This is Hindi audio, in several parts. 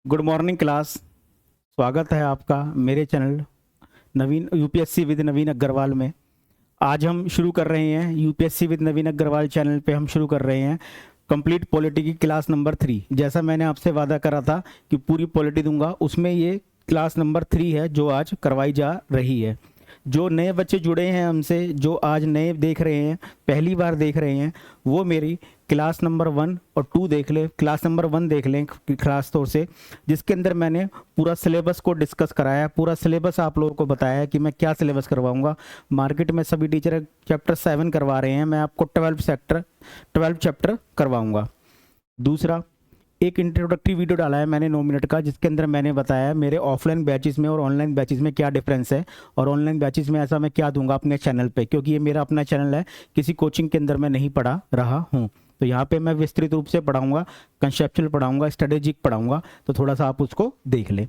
Good morning class. स्वागत है आपका मेरे channel Naveen UPSC with Naveen Agarwal में। आज हम शुरू कर रहे हैं UPSC with Naveen Agarwal channel पे हम शुरू कर रहे हैं कंप्लीट पॉलिटी की क्लास नंबर 3। जैसा मैंने आपसे वादा करा था कि पूरी पॉलिटी दूंगा, उसमें ये क्लास नंबर 3 है जो आज करवाई जा रही है। जो नए बच्चे जुड़े हैं हमसे, जो आज नए देख रहे हैं, पहली बार देख रहे हैं, वो मेरी क्लास नंबर 1 और 2 देख लें। क्लास नंबर 1 देख लें खास तौर से, जिसके अंदर मैंने पूरा सिलेबस को डिस्कस कराया, पूरा सिलेबस आप लोगों को बताया कि मैं क्या सिलेबस करवाऊंगा। मार्केट में सभी टीचर चैप्टर 7 करवा रहे हैं, मैं आपको 12 चैप्टर करवाऊंगा। दूसरा, एक इंट्रोडक्टरी वीडियो डाला है मैंने 9 मिनट का, जिसके अंदर मैंने बताया मेरे ऑफलाइन बैचेस में और ऑनलाइन बैचेस में क्या डिफरेंस है, और ऑनलाइन बैचेस में ऐसा मैं क्या दूंगा अपने चैनल पे, क्योंकि ये मेरा अपना चैनल है, किसी कोचिंग के अंदर मैं नहीं पढ़ा रहा हूँ। तो यहाँ पे मैं विस्तृत रूप से पढ़ाऊंगा, कंसेप्चुअल पढ़ाऊंगा, स्ट्रेटेजिक पढ़ाऊंगा, तो थोड़ा सा आप उसको देख लें।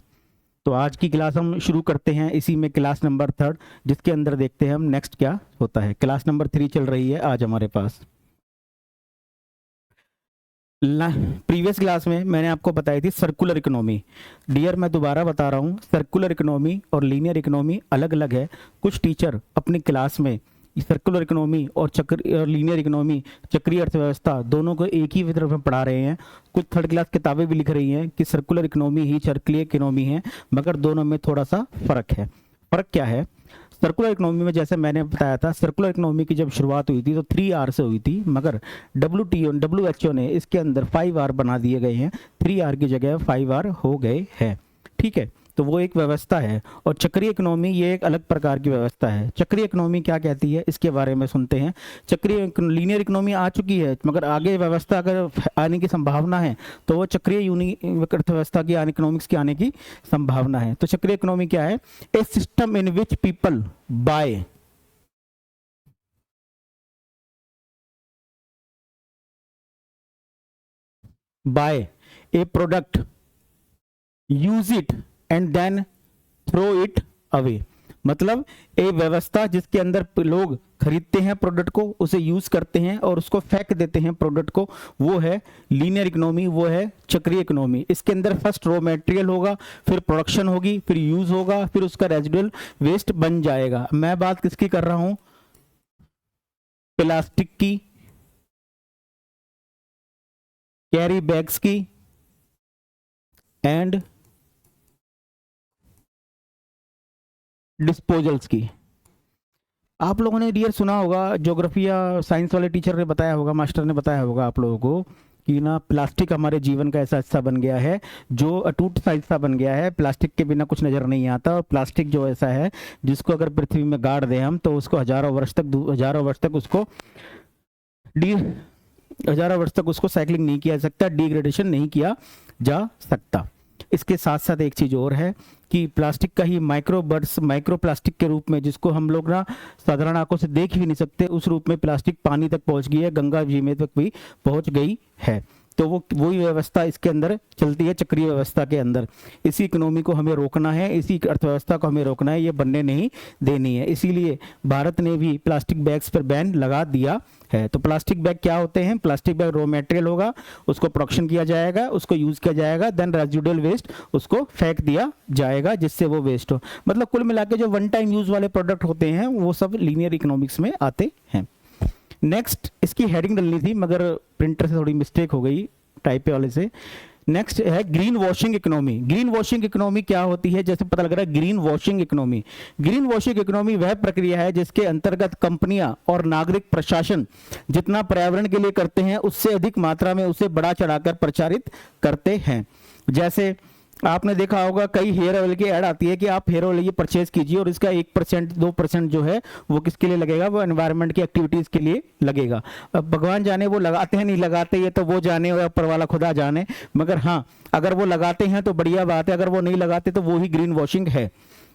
तो आज की क्लास हम शुरू करते हैं इसी में क्लास नंबर 3, जिसके अंदर देखते हैं हम नेक्स्ट क्या होता है। क्लास नंबर 3 चल रही है आज हमारे पास। प्रीवियस क्लास में मैंने आपको बताई थी सर्कुलर इकोनॉमी। डियर, मैं दोबारा बता रहा हूँ, सर्कुलर इकोनॉमी और लीनियर इकोनॉमी अलग अलग है। कुछ टीचर अपनी क्लास में सर्कुलर इकोनॉमी और लीनियर इकोनॉमी, चक्रीय अर्थव्यवस्था, दोनों को एक ही तरफ में पढ़ा रहे हैं। कुछ थर्ड क्लास किताबें भी लिख रही हैं कि सर्कुलर इकोनॉमी ही चक्रीय इकोनॉमी है, मगर दोनों में थोड़ा सा फर्क है। फर्क क्या है? सर्कुलर इकोनॉमी में जैसे मैंने बताया था, सर्कुलर इकोनॉमी की जब शुरुआत हुई थी तो 3R से हुई थी, मगर WHO ने इसके अंदर 5R बना दिए गए हैं, 3R की जगह 5R हो गए हैं। ठीक है, तो वो एक व्यवस्था है। और चक्रीय इकोनॉमी ये एक अलग प्रकार की व्यवस्था है। चक्रीय इकोनॉमी क्या कहती है, इसके बारे में सुनते हैं। लीनियर इकोनॉमी आ चुकी है, मगर आगे व्यवस्था अगर आने की संभावना है तो वो चक्रीय अर्थव्यवस्था की, इकोनॉमिक्स की आने की संभावना है। तो चक्रीय इकोनॉमी क्या है? A system in which people buy a product, use it and then throw it away. मतलब एक व्यवस्था जिसके अंदर लोग खरीदते हैं प्रोडक्ट को, उसे यूज करते हैं और उसको फेंक देते हैं प्रोडक्ट को, वो है लीनियर इकोनॉमी, वो है चक्रीय इकोनॉमी। इसके अंदर फर्स्ट रॉ मटेरियल होगा, फिर प्रोडक्शन होगी, फिर यूज होगा, फिर उसका रेजिडुअल वेस्ट बन जाएगा। मैं बात किसकी कर रहा हूं? प्लास्टिक की, कैरी बैग्स की एंड डिस्पोजल्स की। आप लोगों ने डियर सुना होगा, ज्योग्राफी या साइंस वाले टीचर ने बताया होगा, मास्टर ने बताया होगा आप लोगों को कि ना प्लास्टिक हमारे जीवन का ऐसा हिस्सा बन गया है, जो अटूट सा हिस्सा बन गया है। प्लास्टिक के बिना कुछ नजर नहीं आता, और प्लास्टिक जो ऐसा है जिसको अगर पृथ्वी में गाड़ दें हम, तो उसको हजारों वर्ष तक उसको साइक्लिंग नहीं किया जा सकता, डिग्रेडेशन नहीं किया जा सकता। इसके साथ साथ एक चीज और है कि प्लास्टिक का ही माइक्रो प्लास्टिक के रूप में, जिसको हम लोग ना साधारण आंखों से देख भी नहीं सकते, उस रूप में प्लास्टिक पानी तक पहुंच गई है, गंगा जी में तक भी पहुंच गई है। तो वही व्यवस्था इसके अंदर चलती है, चक्रीय व्यवस्था के अंदर। इसी इकोनॉमी को हमें रोकना है, इसी अर्थव्यवस्था को हमें रोकना है, ये बनने नहीं देनी है। इसीलिए भारत ने भी प्लास्टिक बैग्स पर बैन लगा दिया है। तो प्लास्टिक बैग क्या होते हैं? प्लास्टिक बैग रॉ मटेरियल होगा, उसको प्रोडक्शन किया जाएगा, उसको यूज किया जाएगा, देन रेजिडुअल वेस्ट उसको फेंक दिया जाएगा, जिससे वो वेस्ट हो। मतलब कुल मिला के जो वन टाइम यूज वाले प्रोडक्ट होते हैं वो सब लीनियर इकोनॉमिक्स में आते हैं। नेक्स्ट, इसकी हेडिंग डलनी थी मगर प्रिंटर से थोड़ी मिस्टेक हो गई, टाइप वाले से। नेक्स्ट है green washing economy. Green washing economy क्या होती है? जैसे पता लग रहा है green washing economy. Green washing economy वह प्रक्रिया है जिसके अंतर्गत कंपनियां और नागरिक प्रशासन जितना पर्यावरण के लिए करते हैं, उससे अधिक मात्रा में उसे बढ़ा चढ़ाकर प्रचारित करते हैं। जैसे आपने देखा होगा कई हेयर ऑयल की ऐड आती है कि आप हेयर ऑयल ये परचेज कीजिए और इसका 1% 2% जो है वो किसके लिए लगेगा? वो एनवायरनमेंट की एक्टिविटीज के लिए लगेगा। अब भगवान जाने वो लगाते हैं नहीं लगाते, ये तो वो जाने और ऊपर वाला खुदा जाने, मगर हाँ अगर वो लगाते हैं तो बढ़िया बात है, अगर वो नहीं लगाते तो वो ही ग्रीन वॉशिंग है।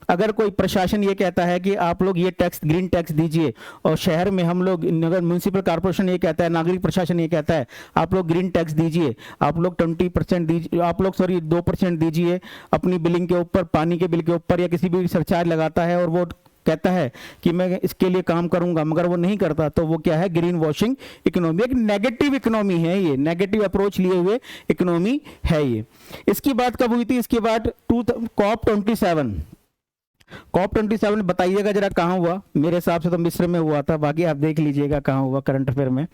अगर कोई प्रशासन ये कहता है कि आप लोग ये टैक्स, ग्रीन टैक्स दीजिए, और शहर में हम लोग, नगर म्यूनिसिपल कॉर्पोरेशन ये कहता है, नागरिक प्रशासन ये कहता है आप लोग ग्रीन टैक्स दीजिए, आप लोग 20% दीजिए, आप लोग 2% दीजिए अपनी बिलिंग के ऊपर, पानी के बिल के ऊपर, या किसी भी सरचार्ज लगाता है, और वो कहता है कि मैं इसके लिए काम करूंगा मगर वो नहीं करता, तो वो क्या है, ग्रीन वॉशिंग इकोनॉमी। एक नेगेटिव इकोनॉमी है ये, नेगेटिव अप्रोच लिए हुए इकोनॉमी है ये। इसकी बात कब हुई थी? इसके बाद COP27 बताइएगा जरा कहाँ हुआ? मेरे हिसाब से तो मिस्र में हुआ था, बाकी आप देख लीजिएगा कहाँ हुआ करंट अफेयर में।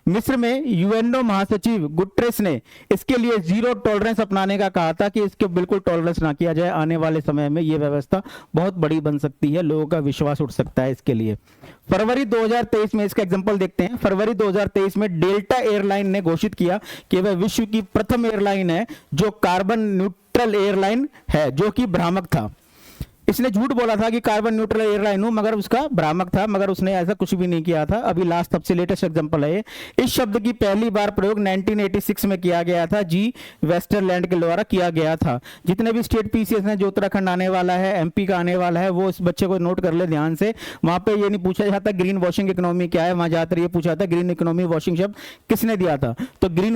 मिस्र में यूएनओ महासचिव गुटरेस ने इसके लिए जीरो टॉलरेंस अपनाने का कहा था कि इसके बिल्कुल टॉलरेंस ना किया जाए। आने वाले समय में ये व्यवस्था बहुत बड़ी बन सकती है, लोगों का विश्वास उठ सकता है इसके लिए। फरवरी 2023 में इसका एग्जांपल देखते हैं। फरवरी 2023 में डेल्टा एयरलाइन ने घोषित किया कि वह विश्व की प्रथम एयरलाइन है जो कार्बन न्यूट्रल एयरलाइन है, जो कि भ्रामक था। इसने झूठ बोला था कि कार्बन न्यूट्रल एयरलाइन हूं, मगर उसका भ्रामक था, मगर उसने ऐसा कुछ भी नहीं किया था। अभी लास्ट सबसे लेटेस्ट एग्जांपल है ये। इस शब्द की पहली बार प्रयोग 1986 में किया गया था, जी वेस्टरलैंड के द्वारा किया गया था। जितने भी स्टेट पीसीएस हैं, जो उत्तराखंड आने वाला है, एमपी का आने वाला है, वो इस बच्चे को नोट कर ले ध्यान से। वहां पे ये नहीं पूछा जाता ग्रीन वॉशिंग इकोनॉमी क्या है, वहां जाकर ये पूछा था ग्रीन इकोनॉमी वॉशिंग शब्द किसने दिया था। तो ग्रीन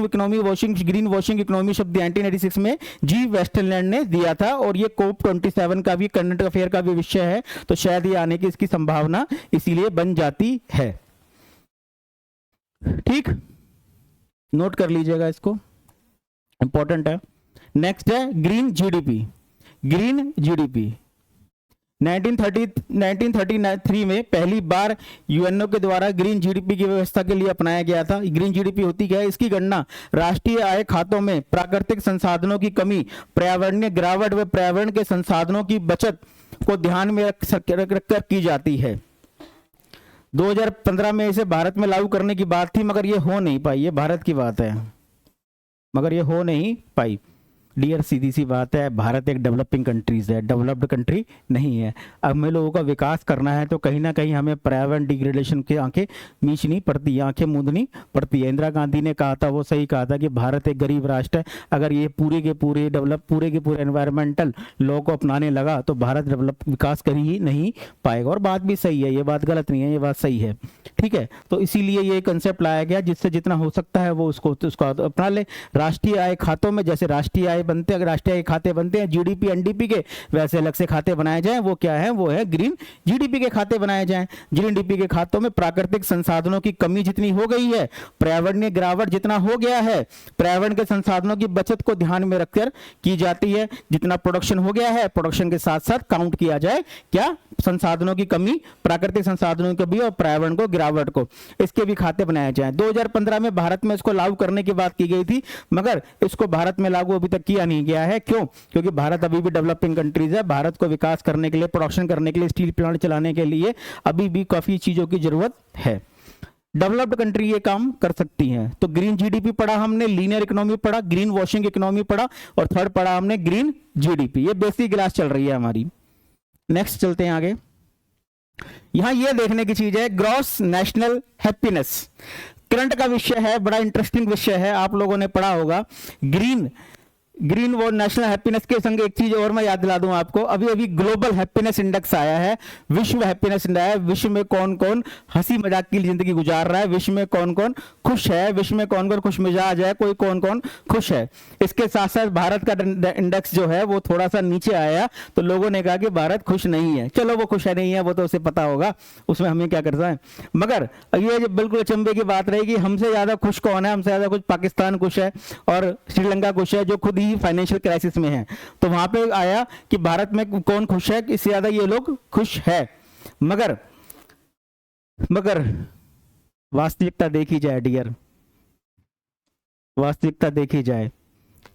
वॉशिंग इकोनॉमी शब्द 1986 में जी वेस्टरलैंड ने दिया था। और ये COP27 का भी करंट अफेयर का भी विषय है, तो शायद ये आने की इसकी संभावना इसीलिए बन जाती है। ठीक, नोट कर लीजिएगा इसको, इंपॉर्टेंट है। नेक्स्ट है ग्रीन जीडीपी। 1933 में पहली बार यूएनओ के द्वारा ग्रीन जीडीपी की व्यवस्था के लिए अपनाया गया था। ग्रीन जीडीपी होती क्या है? इसकी गणना राष्ट्रीय आय खातों में प्राकृतिक संसाधनों की कमी, पर्यावरणीय गिरावट व पर्यावरण के संसाधनों की बचत को ध्यान में रखकर की जाती है। 2015 में इसे भारत में लागू करने की बात थी, मगर ये हो नहीं पाई। ये भारत की बात है, मगर ये हो नहीं पाई। डियर, सीधी सी बात है, भारत एक डेवलपिंग कंट्रीज है, डेवलप्ड कंट्री नहीं है। अब हमें लोगों का विकास करना है तो कहीं ना कहीं हमें पर्यावरण डिग्रेडेशन की आंखें मीचनी पड़ती है, आंखें मूंदनी पड़ती है। इंदिरा गांधी ने कहा था, वो सही कहा था कि भारत एक गरीब राष्ट्र है। अगर ये पूरे के पूरे एनवायरमेंटल लॉ को अपनाने लगा तो भारत विकास कर ही नहीं पाएगा। और बात भी सही है, ये बात गलत नहीं है, ये बात सही है। ठीक है, तो इसीलिए ये कंसेप्ट लाया गया जिससे जितना हो सकता है वो उसको अपना ले। राष्ट्रीय आय खातों में जैसे राष्ट्रीय आय बनते हैं, राष्ट्रीय आय खाते बनते हैं जीडीपी एनडीपी के, वैसे अलग से खाते बनाए जाएं। वो क्या है? वो है ग्रीन जीडीपी के खाते बनाए जाएं। ग्रीन डीपी के खातों में प्राकृतिक संसाधनों की कमी जितनी हो गई है, पर्यावरणीय गिरावट जितना हो गया है, पर्यावरण के संसाधनों की बचत को ध्यान में रखकर की जाती है। जितना प्रोडक्शन हो गया है, प्रोडक्शन के साथ साथ काउंट किया जाए क्या? संसाधनों की कमी, प्राकृतिक संसाधनों की कमी और पर्यावरण को गिरावट को, इसके भी खाते बनाए जाएं। 2015 में भारत में इसको लागू करने की बात की गई थी, मगर इसको भारत में लागू अभी तक किया नहीं गया है। क्यों? क्योंकि भारत अभी भी डेवलपिंग कंट्रीज है। भारत को विकास करने के लिए, प्रोडक्शन करने के लिए, स्टील प्लांट चलाने के लिए अभी भी काफी चीजों की जरूरत है। डेवलप्ड कंट्री ये काम कर सकती हैं। तो ग्रीन जीडीपी पढ़ा हमने, लीनियर इकोनॉमी पढ़ा, ग्रीन वॉशिंग इकोनॉमी पढ़ा, और थर्ड पढ़ा हमने ग्रीन जीडीपी। ये बेसिक क्लास चल रही है हमारी। नेक्स्ट चलते हैं आगे। यहां ये देखने की चीज है, ग्रॉस नेशनल हैप्पीनेस करंट का विषय है, बड़ा इंटरेस्टिंग विषय है, आप लोगों ने पढ़ा होगा। ग्रीन वो नेशनल हैप्पीनेस के संग एक चीज और मैं याद दिला दूं आपको, अभी अभी ग्लोबल हैप्पीनेस इंडेक्स आया है, विश्व हैप्पीनेस इंडेक्स है। विश्व में कौन कौन हंसी मजाक की जिंदगी गुजार रहा है, विश्व में कौन कौन खुश है, विश्व में कौन कौन खुश मिजाज है, कोई कौन कौन खुश है। इसके साथ साथ भारत का इंडेक्स जो है वो थोड़ा सा नीचे आया, तो लोगों ने कहा कि भारत खुश नहीं है। चलो वो खुश है नहीं है वो तो उसे पता होगा, उसमें हमें क्या करता है। मगर ये बिल्कुल अचंभे की बात रहेगी, हमसे ज्यादा खुश कौन है? हमसे ज्यादा खुश पाकिस्तान खुश है और श्रीलंका खुश है, जो खुद ही फाइनेंशियल क्राइसिस में है। तो वहां पे आया कि भारत में कौन खुश है, इससे ज्यादा ये लोग खुश है। मगर वास्तविकता देखी जाए डियर, वास्तविकता देखी जाए,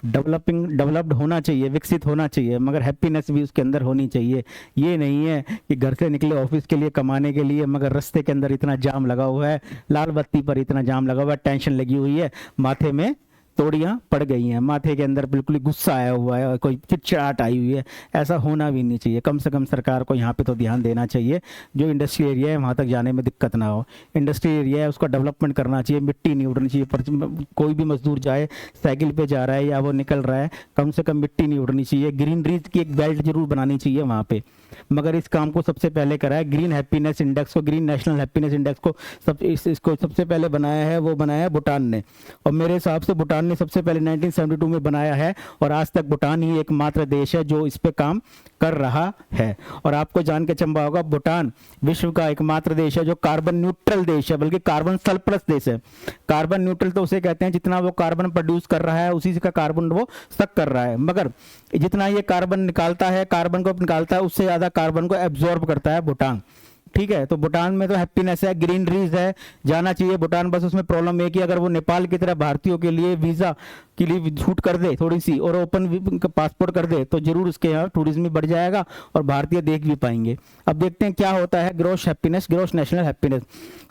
डेवलप्ड होना चाहिए, विकसित होना चाहिए, मगर हैप्पीनेस भी उसके अंदर होनी चाहिए। ये नहीं है कि घर से निकले ऑफिस के लिए, कमाने के लिए, मगर रास्ते के अंदर इतना जाम लगा हुआ है, लाल बत्ती पर इतना जाम लगा हुआ है, टेंशन लगी हुई है, माथे में तोड़ियां पड़ गई हैं, माथे के अंदर बिल्कुल गुस्सा आया हुआ है, कोई चिड़चिड़ाहट आई हुई है। ऐसा होना भी नहीं चाहिए। कम से कम सरकार को यहाँ पे तो ध्यान देना चाहिए, जो इंडस्ट्री एरिया है वहाँ तक जाने में दिक्कत ना हो। इंडस्ट्री एरिया है उसका डेवलपमेंट करना चाहिए, मिट्टी नहीं उड़नी चाहिए। पर कोई भी मजदूर जाए, साइकिल पे जा रहा है या वो निकल रहा है, कम से कम मिट्टी नहीं उड़नी चाहिए। ग्रीनरीज की एक बेल्ट जरूर बनानी चाहिए वहाँ पे। मगर इस काम को सबसे पहले करा है ग्रीन हैप्पीनेस इंडेक्स को, ग्रीन नेशनल हैप्पीनेस इंडेक्स को इसको सबसे पहले बनाया है, वो बनाया है भूटान ने। और मेरे हिसाब से भूटान भूटान ने सबसे पहले 1972 में बनाया है और आज तक भूटान ही एकमात्र देश है जो इस पे काम कर रहा है। और आपको जान के चंबा होगा, भूटान विश्व का एकमात्र देश है जो कार्बन न्यूट्रल देश है, बल्कि कार्बन सरप्लस देश है। कार्बन न्यूट्रल तो उसे कहते हैं जितना वो कार्बन प्रोड्यूस कर रहा है उसी का कार्बन वो सक कर रहा है, मगर जितना ये कार्बन निकालता है, कार्बन को निकालता है, उससे ज्यादा कार्बन को एब्जॉर्ब करता है भूटान। ठीक है, तो भूटान में तो हैप्पीनेस है, ग्रीनरीज है, जाना चाहिए भूटान। बस उसमें प्रॉब्लम है कि अगर वो नेपाल की तरह भारतीयों के लिए वीजा के लिए छूट कर दे थोड़ी सी और ओपन पासपोर्ट कर दे तो जरूर उसके यहाँ टूरिज्म भी बढ़ जाएगा और भारतीय देख भी पाएंगे। अब देखते हैं क्या होता है gross happiness, gross national happiness.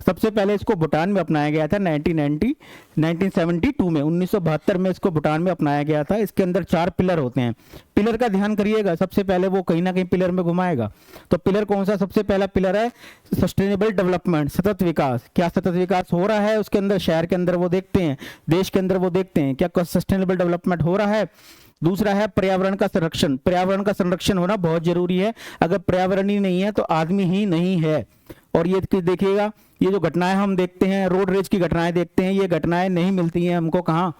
सबसे पहले इसको भूटान में अपनाया गया था 1972 में, 1972 में इसको भूटान में अपनाया गया था। इसके अंदर 4 पिलर होते हैं। पिलर का ध्यान करिएगा, सबसे पहले वो कहीं ना कहीं पिलर में घुमाएगा। तो पिलर कौन सा? सबसे पहला पिलर है सस्टेनेबल डेवलपमेंट, सतत विकास। क्या सतत विकास हो रहा है उसके अंदर? शहर के अंदर वो देखते हैं, देश के अंदर वो देखते हैं क्या सस्टेनेबल डेवलपमेंट हो रहा है। दूसरा है पर्यावरण का संरक्षण। पर्यावरण का संरक्षण होना बहुत जरूरी है, अगर पर्यावरण ही नहीं है तो आदमी ही नहीं है। और ये देखिएगा, ये जो घटनाएं हम देखते हैं, रोड रेज की घटनाएं देखते हैं, ये घटनाएं नहीं मिलती हैं हमको कहाँ?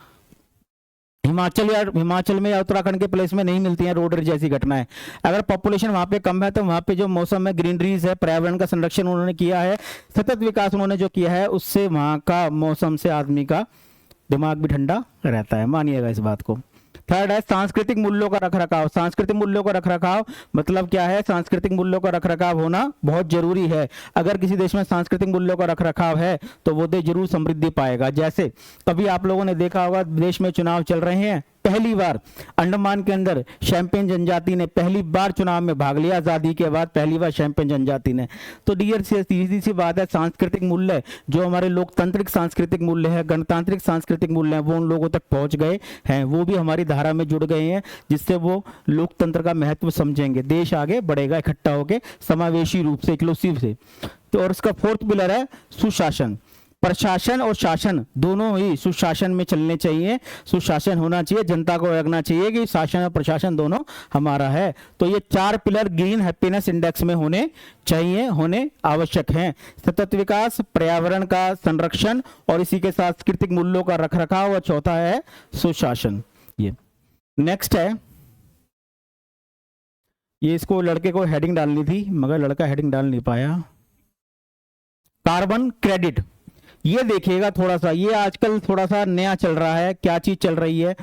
हिमाचल में या उत्तराखंड के प्लेस में नहीं मिलती हैं रोड रेज जैसी घटनाएं। अगर पॉपुलेशन वहां पे कम है तो वहां पे जो मौसम है, ग्रीनरीज है, पर्यावरण का संरक्षण उन्होंने किया है, सतत विकास उन्होंने जो किया है, उससे वहां का मौसम से आदमी का दिमाग भी ठंडा रहता है, मानिएगा इस बात को। थर्ड है सांस्कृतिक मूल्यों का रखरखाव। सांस्कृतिक मूल्यों का रखरखाव मतलब क्या है? सांस्कृतिक मूल्यों का रखरखाव होना बहुत जरूरी है। अगर किसी देश में सांस्कृतिक मूल्यों का रखरखाव है तो वो देश जरूर समृद्धि पाएगा। जैसे कभी आप लोगों ने देखा होगा, देश में चुनाव चल रहे हैं, पहली बार अंडमान के अंदर शैम्पेन जनजाति ने पहली बार चुनाव में भाग लिया, आजादी के बाद पहली बार शैम्पेन जनजाति ने। तो डियर सीधी सी बात है, सांस्कृतिक मूल्य जो हमारे लोकतांत्रिक सांस्कृतिक मूल्य है, गणतांत्रिक सांस्कृतिक मूल्य है, वो उन लोगों तक पहुंच गए हैं, वो भी हमारी धारा में जुड़ गए हैं, जिससे वो लोकतंत्र का महत्व समझेंगे। देश आगे बढ़ेगा इकट्ठा होकर, समावेशी रूप से, इंक्लूसिव से। तो और इसका 4th पिलर है सुशासन। प्रशासन और शासन दोनों ही सुशासन में चलने चाहिए, सुशासन होना चाहिए, जनता को लगना चाहिए कि शासन और प्रशासन दोनों हमारा है। तो ये 4 पिलर ग्रीन हैप्पीनेस इंडेक्स में होने चाहिए, होने आवश्यक हैं। सतत विकास, पर्यावरण का संरक्षण और इसी के सांस्कृतिक मूल्यों का रखरखाव, और चौथा है सुशासन। ये नेक्स्ट है, ये इसको लड़के को हेडिंग डालनी थी मगर लड़का हेडिंग डाल नहीं पाया। कार्बन क्रेडिट, ये देखिएगा थोड़ा सा, ये आजकल थोड़ा सा नया चल रहा है। क्या चीज चल रही है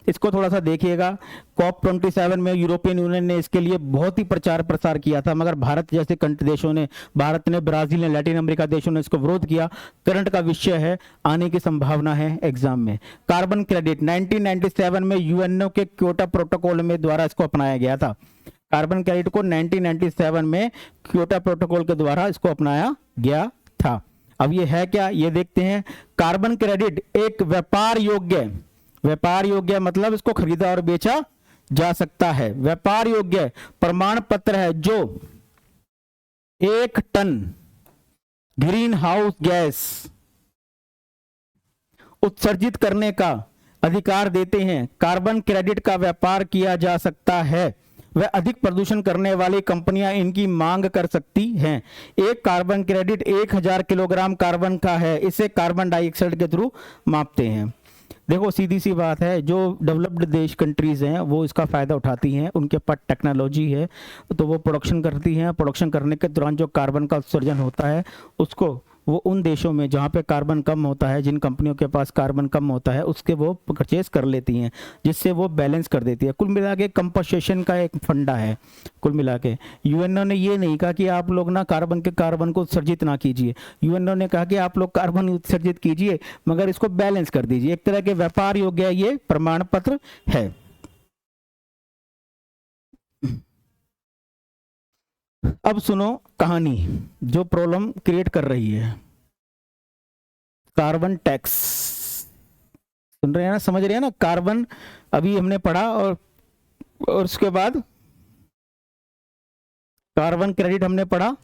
इसको थोड़ा सा देखिएगा। COP27 में यूरोपियन यूनियन ने इसके लिए बहुत ही प्रचार प्रसार किया था, मगर भारत जैसे देशों ने, भारत ने, ब्राजील ने, लैटिन अमेरिका देशों ने इसको विरोध किया। करंट का विषय है, आने की संभावना है एग्जाम में। कार्बन क्रेडिट 1997 में यूएनओ के क्योटो प्रोटोकॉल में द्वारा इसको अपनाया गया था। कार्बन क्रेडिट को 1997 में क्योटो प्रोटोकॉल के द्वारा इसको अपनाया गया था। अब ये है क्या, ये देखते हैं। कार्बन क्रेडिट एक व्यापार योग्य मतलब इसको खरीदा और बेचा जा सकता है। व्यापार योग्य प्रमाण पत्र है जो 1 टन ग्रीन हाउस गैस उत्सर्जित करने का अधिकार देते हैं। कार्बन क्रेडिट का व्यापार किया जा सकता है, वह अधिक प्रदूषण करने वाली कंपनियां इनकी मांग कर सकती हैं। एक कार्बन क्रेडिट 1000 किलोग्राम कार्बन का है, इसे कार्बन डाइऑक्साइड के थ्रू मापते हैं। देखो सीधी सी बात है, जो डेवलप्ड देश कंट्रीज हैं वो इसका फायदा उठाती हैं, उनके पास टेक्नोलॉजी है तो वो प्रोडक्शन करती हैं। प्रोडक्शन करने के दौरान जो कार्बन का उत्सर्जन होता है उसको वो उन देशों में जहाँ पे कार्बन कम होता है, जिन कंपनियों के पास कार्बन कम होता है, उसके वो परचेज कर लेती हैं, जिससे वो बैलेंस कर देती है। कुल मिला के कंपनसेशन का एक फंडा है। कुल मिला के यूएनओ ने ये नहीं कहा कि आप लोग ना कार्बन को उत्सर्जित ना कीजिए, यूएनओ ने कहा कि आप लोग कार्बन उत्सर्जित कीजिए मगर इसको बैलेंस कर दीजिए। एक तरह के व्यापार योग्य ये प्रमाण पत्र है। अब सुनो कहानी जो प्रॉब्लम क्रिएट कर रही है। कार्बन टैक्स सुन रहे हैं ना, समझ रहे हैं ना। कार्बन अभी हमने पढ़ा और उसके बाद कार्बन क्रेडिट हमने पढ़ा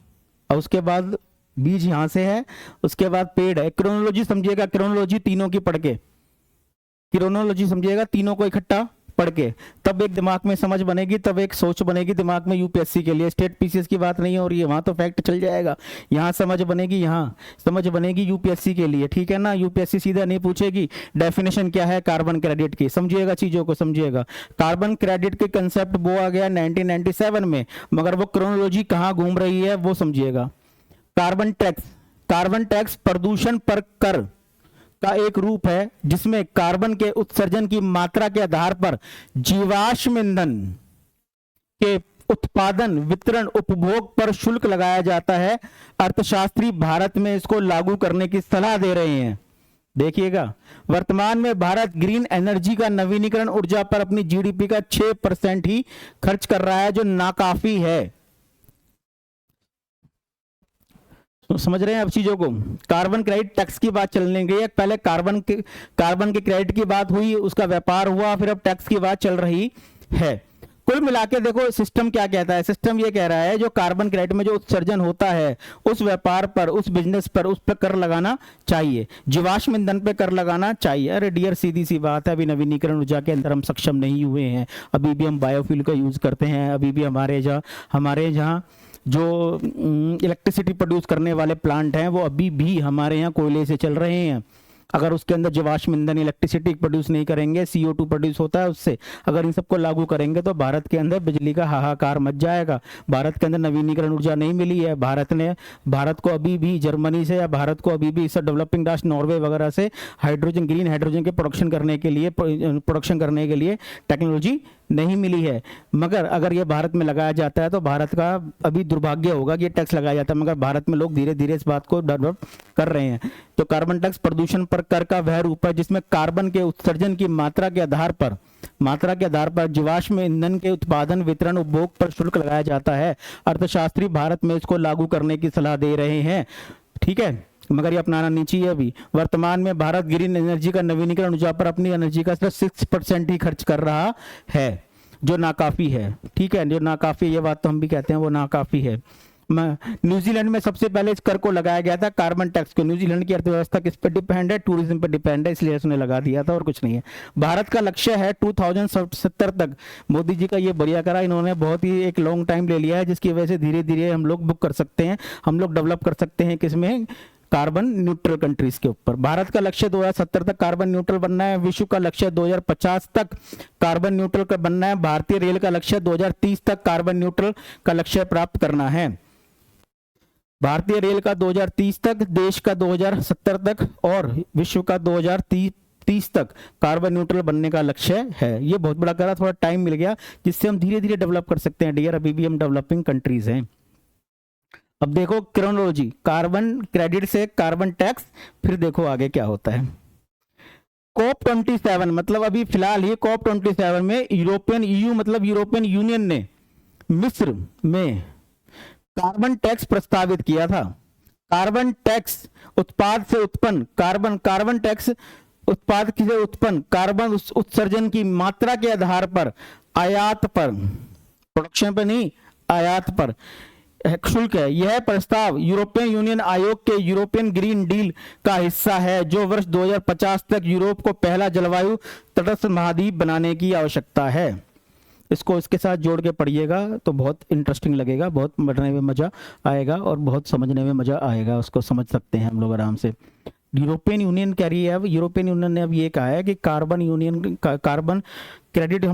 और उसके बाद बीज यहां से है, उसके बाद पेड़ है। क्रोनोलॉजी समझिएगा, क्रोनोलॉजी तीनों की पढ़ के, क्रोनोलॉजी समझिएगा, तीनों को इकट्ठा पढ़ के, तब एक दिमाग में समझ बनेगी, तब एक सोच बनेगी दिमाग में यूपीएससी के लिए। स्टेट पीसीएस की बात नहीं हो रही है, वहां तो फैक्ट चल जाएगा, यहाँ समझ बनेगी, यहाँ समझ बनेगी यूपीएससी के लिए, ठीक है ना। यूपीएससी सीधा नहीं पूछेगी डेफिनेशन क्या है कार्बन क्रेडिट की, समझिएगा चीजों को, समझिएगा। कार्बन क्रेडिट के कंसेप्ट वो आ गया 1997 में, मगर वो क्रोनोलॉजी कहाँ घूम रही है वो समझिएगा। कार्बन टैक्स, कार्बन टैक्स प्रदूषण पर कर का एक रूप है जिसमें कार्बन के उत्सर्जन की मात्रा के आधार पर जीवाश्म ईंधन के उत्पादन, वितरण, उपभोग पर शुल्क लगाया जाता है। अर्थशास्त्री भारत में इसको लागू करने की सलाह दे रहे हैं। देखिएगा, वर्तमान में भारत ग्रीन एनर्जी का नवीनीकरण ऊर्जा पर अपनी जीडीपी का 6% ही खर्च कर रहा है, जो नाकाफी है। तो समझ रहे हैं आप चीजों को। कार्बन क्रेडिट टैक्स की बात चलने गई है, पहले कार्बन के क्रेडिट की बात हुई, उसका व्यापार हुआ, फिर अब टैक्स की बात चल रही है। कुल मिला के देखो सिस्टम क्या कहता है, सिस्टम ये कह रहा है जो कार्बन क्रेडिट में जो उत्सर्जन होता है उस व्यापार पर, उस बिजनेस पर, उस पर कर लगाना चाहिए, जीवाश्म ईंधन पे कर लगाना चाहिए। अरे डियर, सीधी सी बात है, अभी नवीनीकरण ऊर्जा के अंदर हम सक्षम नहीं हुए हैं, अभी भी हम बायोफ्यूल का यूज करते हैं, अभी भी हमारे जहाँ जो इलेक्ट्रिसिटी प्रोड्यूस करने वाले प्लांट हैं वो अभी भी हमारे यहाँ कोयले से चल रहे हैं। अगर उसके अंदर जीवाश्म ईंधन इलेक्ट्रिसिटी प्रोड्यूस नहीं करेंगे, CO2 प्रोड्यूस होता है उससे, अगर इन सबको लागू करेंगे तो भारत के अंदर बिजली का हाहाकार मच जाएगा। भारत के अंदर नवीनीकरण ऊर्जा नहीं मिली है, भारत को अभी भी जर्मनी से, या भारत को अभी भी इस डेवलपिंग राष्ट्र नॉर्वे वगैरह से हाइड्रोजन, ग्रीन हाइड्रोजन के प्रोडक्शन करने के लिए टेक्नोलॉजी नहीं मिली है। मगर अगर ये भारत में लगाया जाता है तो भारत का अभी दुर्भाग्य होगा कि ये टैक्स लगाया जाता है, मगर भारत में लोग धीरे धीरे इस बात को डेवलप कर रहे हैं। तो कार्बन टैक्स प्रदूषण पर कर का वह रूप है जिसमें कार्बन के उत्सर्जन की मात्रा के आधार पर जीवाश्म ईंधन के उत्पादन, वितरण, उपभोग पर शुल्क लगाया जाता है। अर्थशास्त्री भारत में इसको लागू करने की सलाह दे रहे हैं, ठीक है, मगर ये अपनाना नहीं चाहिए। अभी वर्तमान में भारत ग्रीन एनर्जी का नवीनीकरण ऊर्जा पर अपनी एनर्जी का सिर्फ 6% ही खर्च कर रहा है, जो नाकाफी है, ठीक है, जो नाकाफी, ये बात तो हम भी कहते हैं वो नाकाफी है। न्यूजीलैंड में सबसे पहले इस कर को लगाया गया था, कार्बन टैक्स को। न्यूजीलैंड की अर्थव्यवस्था किस पर डिपेंड है? टूरिज्म पर डिपेंड है, इसलिए उसने लगा दिया था और कुछ नहीं है। भारत का लक्ष्य है 2070 तक, मोदी जी का ये बढ़िया करा, इन्होंने बहुत ही एक लॉन्ग टाइम ले लिया है, जिसकी वजह से धीरे धीरे हम लोग बुक कर सकते हैं, हम लोग डेवलप कर सकते हैं, किसमें? कार्बन न्यूट्रल कंट्रीज के ऊपर। भारत का लक्ष्य 2070 तक कार्बन न्यूट्रल बनना है, विश्व का लक्ष्य 2050 तक कार्बन न्यूट्रल का बनना है, भारतीय रेल का लक्ष्य 2030 तक कार्बन न्यूट्रल का लक्ष्य प्राप्त करना है। भारतीय रेल का 2030 तक, देश का 2070 तक और विश्व का 2030 तक कार्बन न्यूट्रल बनने का लक्ष्य है। ये बहुत बड़ा करा, थोड़ा टाइम मिल गया जिससे हम धीरे धीरे डेवलप कर सकते हैं डियर, अभी भी हम डेवलपिंग कंट्रीज हैं। अब देखो क्रोनोलॉजी, कार्बन क्रेडिट से कार्बन टैक्स, फिर देखो आगे क्या होता है। COP27 मतलब अभी फिलहाल ही COP27 में यूरोपियन मतलब यूरोपियन यूनियन ने मिस्र में कार्बन टैक्स प्रस्तावित किया था। कार्बन टैक्स उत्पाद से उत्पन्न कार्बन टैक्स उत्पाद से उत्पन्न कार्बन उत्सर्जन की मात्रा के आधार पर आयात पर, प्रोडक्शन पर नहीं, आयात पर शुल्क है। यह प्रस्ताव यूरोपियन यूनियन आयोग के यूरोपियन ग्रीन डील का हिस्सा है, जो वर्ष 2050 तक यूरोप को पहला जलवायु तटस्थ महाद्वीप बनाने की आवश्यकता है। इसको इसके साथ जोड़ के पढ़िएगा तो बहुत इंटरेस्टिंग लगेगा, बहुत पढ़ने में मजा आएगा और बहुत समझने में मजा आएगा, उसको समझ सकते हैं हम लोग आराम से। यूरोपियन यूनियन कह रही है, अब यूरोपियन यूनियन ने अब ये कहा है कि कार्बन क्रेडिट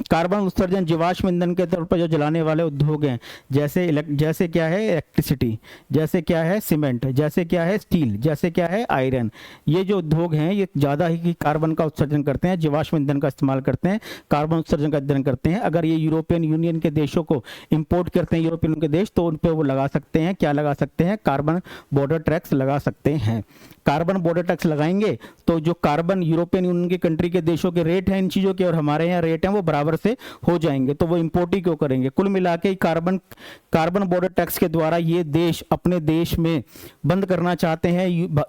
कार्बन उत्सर्जन जीवाश्म ईंधन के तौर पर जो जलाने वाले उद्योग हैं, जैसे क्या है इलेक्ट्रिसिटी, जैसे क्या है सीमेंट, जैसे क्या है स्टील, जैसे क्या है आयरन, ये जो उद्योग हैं ये ज़्यादा ही कार्बन का उत्सर्जन करते हैं, जीवाश्म ईंधन का इस्तेमाल करते हैं, कार्बन उत्सर्जन का अध्ययन करते हैं। अगर ये यूरोपियन यूनियन के देशों को इंपोर्ट करते हैं, यूरोपियन के देश, तो उन पर वो लगा सकते हैं, क्या लगा सकते हैं? कार्बन बॉर्डर टैक्स लगा सकते हैं। कार्बन बॉर्डर टैक्स लगाएंगे तो जो कार्बन यूरोपियन यूनियन की कंट्री के देशों के रेट हैं इन चीज़ों के और हमारे यहाँ रेट हैं वो बराबर से हो जाएंगे, तो वो इंपोर्ट ही क्यों करेंगे। कुल मिला के कार्बन बॉर्डर टैक्स के द्वारा ये देश अपने देश में बंद करना चाहते हैं।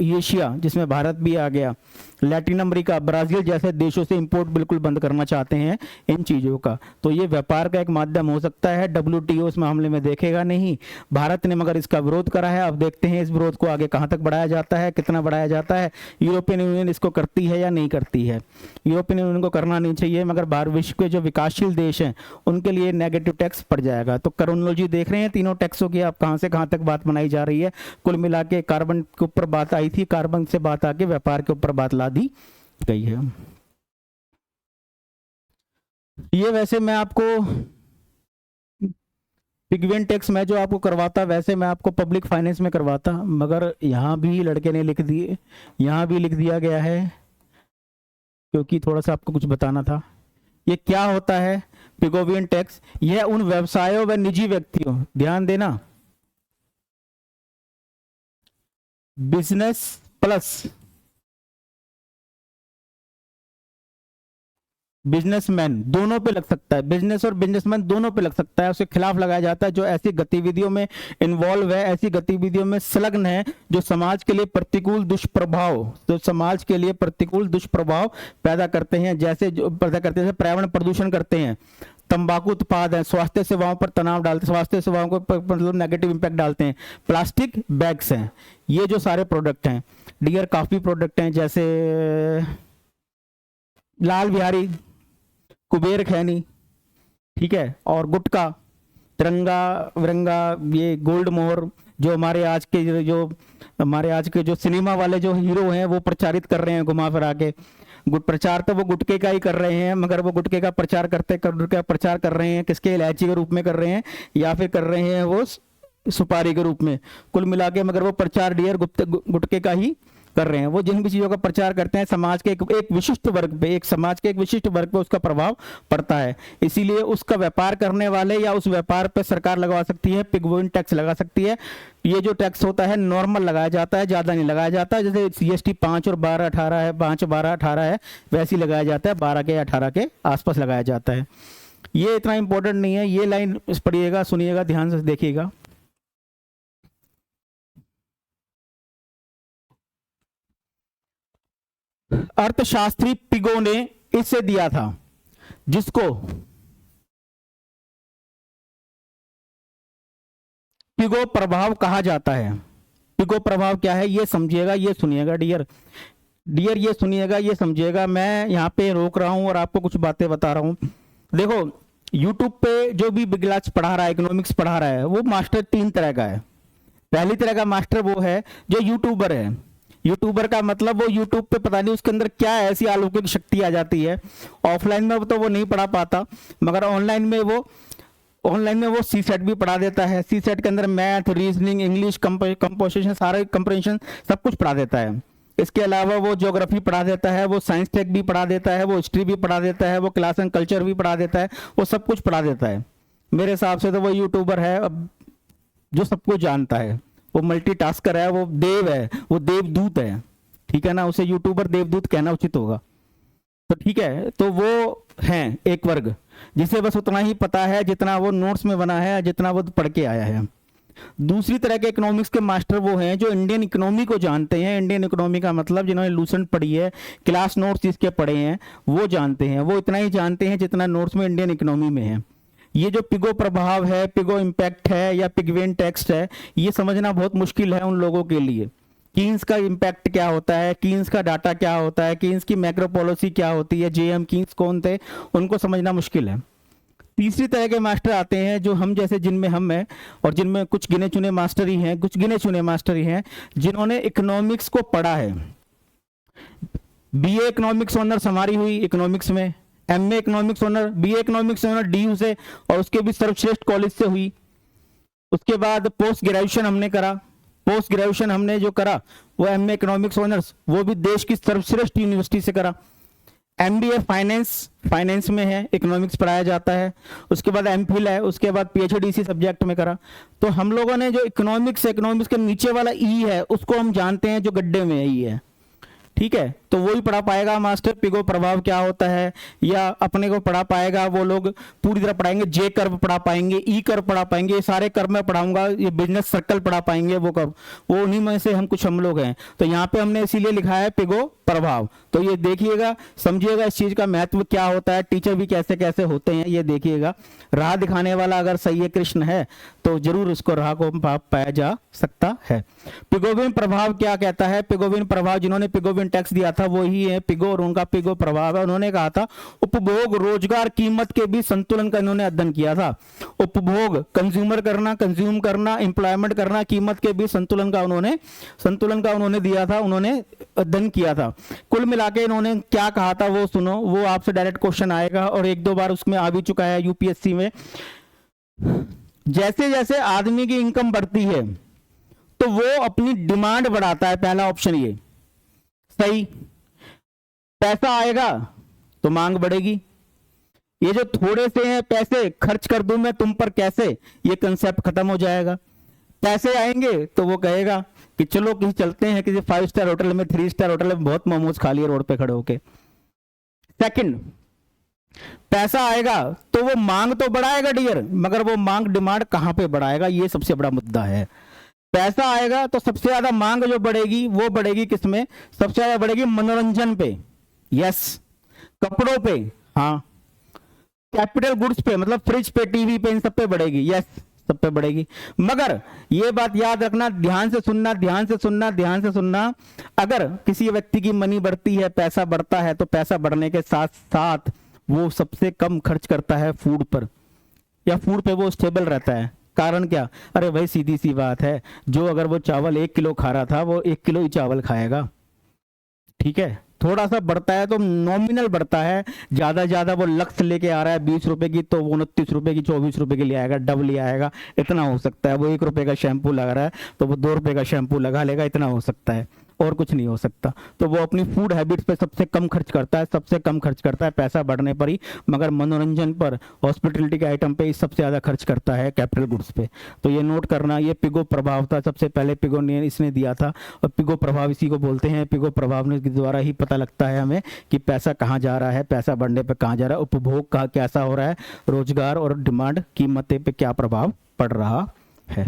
एशिया जिसमें भारत भी आ गया, लैटिन अमेरिका, ब्राजील जैसे देशों से इंपोर्ट बिल्कुल बंद करना चाहते हैं इन चीज़ों का। तो ये व्यापार का एक माध्यम हो सकता है। WTO इस मामले में देखेगा नहीं, भारत ने मगर इसका विरोध करा है। अब देखते हैं इस विरोध को आगे कहाँ तक बढ़ाया जाता है, कितना बढ़ाया जाता है। यूरोपियन यूनियन इसको करती है या नहीं करती है। यूरोपियन यूनियन को करना नहीं चाहिए, मगर बाहर विश्व के जो विकासशील देश हैं उनके लिए नेगेटिव टैक्स पड़ जाएगा। तो क्रोनोलॉजी देख रहे हैं तीनों टैक्सों की, आप कहाँ से कहाँ तक बात बनाई जा रही है। कुल मिला के कार्बन के ऊपर बात आई थी, कार्बन से बात आके व्यापार के ऊपर बात ला दी गई है। ये वैसे मैं आपको पिगवेन टैक्स मैं जो आपको करवाता वैसे मैं आपको पब्लिक फाइनेंस में करवाता, मगर यहाँ भी लड़के ने लिख दिए, यहाँ भी लिख दिया गया है क्योंकि थोड़ा सा आपको कुछ बताना था। ये क्या होता है पिगोवियन टैक्स? यह उन व्यवसायों व निजी व्यक्तियों, ध्यान देना, बिजनेस प्लस बिजनेसमैन दोनों पे लग सकता है, बिजनेस और बिजनेसमैन दोनों पे लग सकता है। उसके खिलाफ लगाया जाता है जो ऐसी गतिविधियों में इन्वॉल्व है, ऐसी गतिविधियों में संलग्न है जो समाज के लिए प्रतिकूल दुष्प्रभाव, तो समाज के लिए प्रतिकूल दुष्प्रभाव पैदा करते हैं, जैसे जो पैदा करते हैं, पर्यावरण प्रदूषण करते हैं, तंबाकू उत्पाद है, स्वास्थ्य सेवाओं पर तनाव डालते हैं, स्वास्थ्य सेवाओं को मतलब नेगेटिव इंपैक्ट डालते हैं, प्लास्टिक बैग्स हैं, ये जो सारे प्रोडक्ट हैं डियर, काफी प्रोडक्ट हैं जैसे लाल बिहारी, कुबेर खैनी, ठीक है, और गुटखा, तिरंगा विरंगा, ये गोल्ड मोहर, जो हमारे आज के जो सिनेमा वाले जो हीरो हैं वो प्रचारित कर रहे हैं घुमा फिरा के। प्रचार तो वो गुटके का ही कर रहे हैं, मगर वो गुटके का प्रचार प्रचार कर रहे हैं किसके, इलायची के रूप में कर रहे हैं या फिर कर रहे हैं वो सुपारी के रूप में। कुल मिला के मगर वो प्रचार डियर गुटके का ही कर रहे हैं। वो जिन भी चीजों का प्रचार करते हैं समाज के एक विशिष्ट वर्ग पे, एक समाज के एक विशिष्ट वर्ग पे उसका प्रभाव पड़ता है। इसीलिए उसका व्यापार करने वाले या उस व्यापार पे सरकार लगवा सकती है, पिगवेन टैक्स लगा सकती है। ये जो टैक्स होता है नॉर्मल लगाया जाता है, ज्यादा नहीं लगाया जाता। जैसे GST 5 और 12 18 है, 5 12 18 है, वैसे ही लगाया जाता है, 12 के 18 के आसपास लगाया जाता है। ये इतना इंपॉर्टेंट नहीं है। ये लाइन पढ़िएगा, सुनिएगा, ध्यान से देखिएगा। अर्थशास्त्री पिगो ने इसे दिया था, जिसको पिगो प्रभाव कहा जाता है। पिगो प्रभाव क्या है ये समझिएगा, ये सुनिएगा डियर, ये सुनिएगा, ये समझिएगा। मैं यहाँ पे रोक रहा हूं और आपको कुछ बातें बता रहा हूं। देखो YouTube पे जो भी बिगलाच पढ़ा रहा है, इकोनॉमिक्स पढ़ा रहा है, वो मास्टर 3 तरह का है। पहली तरह का मास्टर वो है जो यूट्यूबर है। यूट्यूबर का मतलब वो यूट्यूब पे पता नहीं उसके अंदर क्या ऐसी अलौकिक शक्ति आ जाती है। ऑफलाइन में तो वो नहीं पढ़ा पाता, मगर ऑनलाइन में वो सी सेट भी पढ़ा देता है। सी सेट के अंदर मैथ, रीजनिंग, इंग्लिश, कंपोजिशन, सारे कंप्रेंशन सब कुछ पढ़ा देता है। इसके अलावा वो ज्योग्राफी पढ़ा देता है, वो साइंस टेक भी पढ़ा देता है, वो हिस्ट्री भी पढ़ा देता है, वो क्लास एंड कल्चर भी पढ़ा देता है, वो सब कुछ पढ़ा देता है। मेरे हिसाब से तो वो यूट्यूबर है अब जो सब कुछ जानता है, वो मल्टीटास्कर है, वो देव है, वो देवदूत है, ठीक है ना। उसे यूट्यूबर देवदूत कहना उचित होगा। तो ठीक है, तो वो है एक वर्ग जिसे बस उतना ही पता है जितना वो नोट्स में बना है, जितना वो पढ़ के आया है। दूसरी तरह के इकोनॉमिक्स के मास्टर वो हैं जो इंडियन इकोनॉमी को जानते हैं। इंडियन इकोनॉमी का मतलब जिन्होंने लूसेंट पढ़ी है, क्लास नोट्स जिसके पढ़े हैं, वो जानते हैं। वो इतना ही जानते हैं जितना नोट्स में इंडियन इकोनॉमी में है। ये जो पिगो प्रभाव है, पिगो इम्पैक्ट है या पिगवेन टैक्स है, ये समझना बहुत मुश्किल है उन लोगों के लिए। कीन्स का इम्पैक्ट क्या होता है, कीन्स का डाटा क्या होता है, कीन्स की मैक्रो पॉलिसी क्या होती है, JM कीन्स कौन थे, उनको समझना मुश्किल है। तीसरी तरह के मास्टर आते हैं जो हम जैसे, जिनमें हम हैं और जिनमें कुछ गिने चुने मास्टर ही हैं, कुछ गिने चुने मास्टर ही हैं जिन्होंने इकोनॉमिक्स को पढ़ा है। BA इकोनॉमिक्स ऑनर्स हमारी हुई इकोनॉमिक्स में, MA economics honour, BA economics honour DU से और उसके भी सर्वश्रेष्ठ कॉलेज से हुई। उसके बाद पोस्ट ग्रेजुएशन हमने करा, पोस्ट ग्रेजुएशन हमने जो करा वो MA इकोनॉमिक्स ऑनर्स, वो भी देश की सर्वश्रेष्ठ यूनिवर्सिटी से करा। MBA फाइनेंस में है, इकोनॉमिक्स पढ़ाया जाता है। उसके बाद MPhil है, उसके बाद PhD इसी सब्जेक्ट में करा। तो हम लोगों ने जो इकोनॉमिक्स के नीचे वाला E है उसको हम जानते हैं जो गड्ढे में है, E है, ठीक है। तो वही पढ़ा पाएगा मास्टर पिगो प्रभाव क्या होता है, या अपने को पढ़ा पाएगा वो लोग पूरी तरह पढ़ाएंगे, जे कर्व पढ़ा पाएंगे, ई कर्व पढ़ा पाएंगे, ये सारे कर्व मैं पढ़ाऊंगा, ये बिजनेस सर्कल पढ़ा पाएंगे वो कर्व, वो उन्हीं में से हम लोग हैं। तो यहाँ पे हमने इसीलिए लिखा है पिगो प्रभाव। तो ये देखिएगा, समझिएगा इस चीज का महत्व क्या होता है, टीचर भी कैसे कैसे होते हैं ये देखिएगा। राह दिखाने वाला अगर सही है कृष्ण है तो जरूर उसको राह को पाया जा सकता है। पिगोविन प्रभाव क्या कहता है, पिगोविन प्रभाव जिन्होंने पिगोविन टैक्स दिया था वो ही है पिगो, और उनका पिगो प्रभाव है। उन्होंने कहा था उपभोग, रोजगार, कीमत के बीच संतुलन का इन्होंने अध्ययन किया था। उपभोग कंज्यूमर करना, कंज्यूम करना, एम्प्लॉयमेंट करना, कीमत के बीच संतुलन का उन्होंने दिया था, उन्होंने अध्ययन किया था। कुल मिला के इन्होंने क्या कहा था वो सुनो, वो आपसे डायरेक्ट क्वेश्चन आएगा और एक दो बार उसमें आ भी चुका है यूपीएससी में। जैसे जैसे आदमी की इनकम बढ़ती है तो वो अपनी डिमांड बढ़ाता है, पहला ऑप्शन ये सही। पैसा आएगा तो मांग बढ़ेगी। ये जो थोड़े से हैं पैसे खर्च कर दूं मैं तुम पर कैसे, ये कंसेप्ट खत्म हो जाएगा। पैसे आएंगे तो वो कहेगा कि चलो कहीं चलते हैं किसी 5 स्टार होटल में, 3 स्टार होटल में, बहुत मोमोज खा लिए रोड पे खड़े होके। सेकंड, पैसा आएगा तो वो मांग तो बढ़ाएगा डियर, मगर वो मांग डिमांड कहां पे बढ़ाएगा, ये सबसे बड़ा मुद्दा है। पैसा आएगा तो सबसे ज्यादा मांग जो बढ़ेगी वो बढ़ेगी किसमें, सबसे ज्यादा बढ़ेगी मनोरंजन पे, यस, कपड़ों पे, हाँ, कैपिटल गुड्स पे मतलब फ्रिज पे, टीवी पे, इन सब पे बढ़ेगी, यस, सब पे बढ़ेगी। मगर ये बात याद रखना, ध्यान से सुनना, ध्यान से सुनना, ध्यान से सुनना, अगर किसी व्यक्ति की मनी बढ़ती है, पैसा बढ़ता है, तो पैसा बढ़ने के साथ साथ वो सबसे कम खर्च करता है फूड पर, या फूड पे वो स्टेबल रहता है। कारण क्या, अरे भाई सीधी सी बात है, जो अगर वो चावल 1 किलो खा रहा था वो 1 किलो ही चावल खाएगा, ठीक है। थोड़ा सा बढ़ता है तो नॉमिनल बढ़ता है, ज्यादा वो लक्ष्य लेके आ रहा है 20 रुपए की तो वो 29 रुपए की, 24 रुपए की ले आएगा, डबल ले आएगा, इतना हो सकता है। वो 1 रुपए का शैम्पू लगा रहा है तो वो 2 रुपए का शैम्पू लगा लेगा, इतना हो सकता है, और कुछ नहीं हो सकता। तो वो अपनी फूड हैबिट्स पे सबसे कम खर्च करता है, सबसे कम खर्च करता है पैसा बढ़ने पर ही, मगर मनोरंजन पर, हॉस्पिटलिटी के आइटम पे सबसे ज्यादा खर्च करता है कैपिटल गुड्स पे। तो ये नोट करना, ये पिगो प्रभाव था, सबसे पहले पिगो ने इसने दिया था, और पिगो प्रभाव इसी को बोलते हैं। पिगो प्रभाव के द्वारा ही पता लगता है हमें कि पैसा कहाँ जा रहा है, पैसा बढ़ने पर कहाँ जा रहा है, उपभोग का कैसा हो रहा है, रोजगार और डिमांड कीमतें पे क्या प्रभाव पड़ रहा है।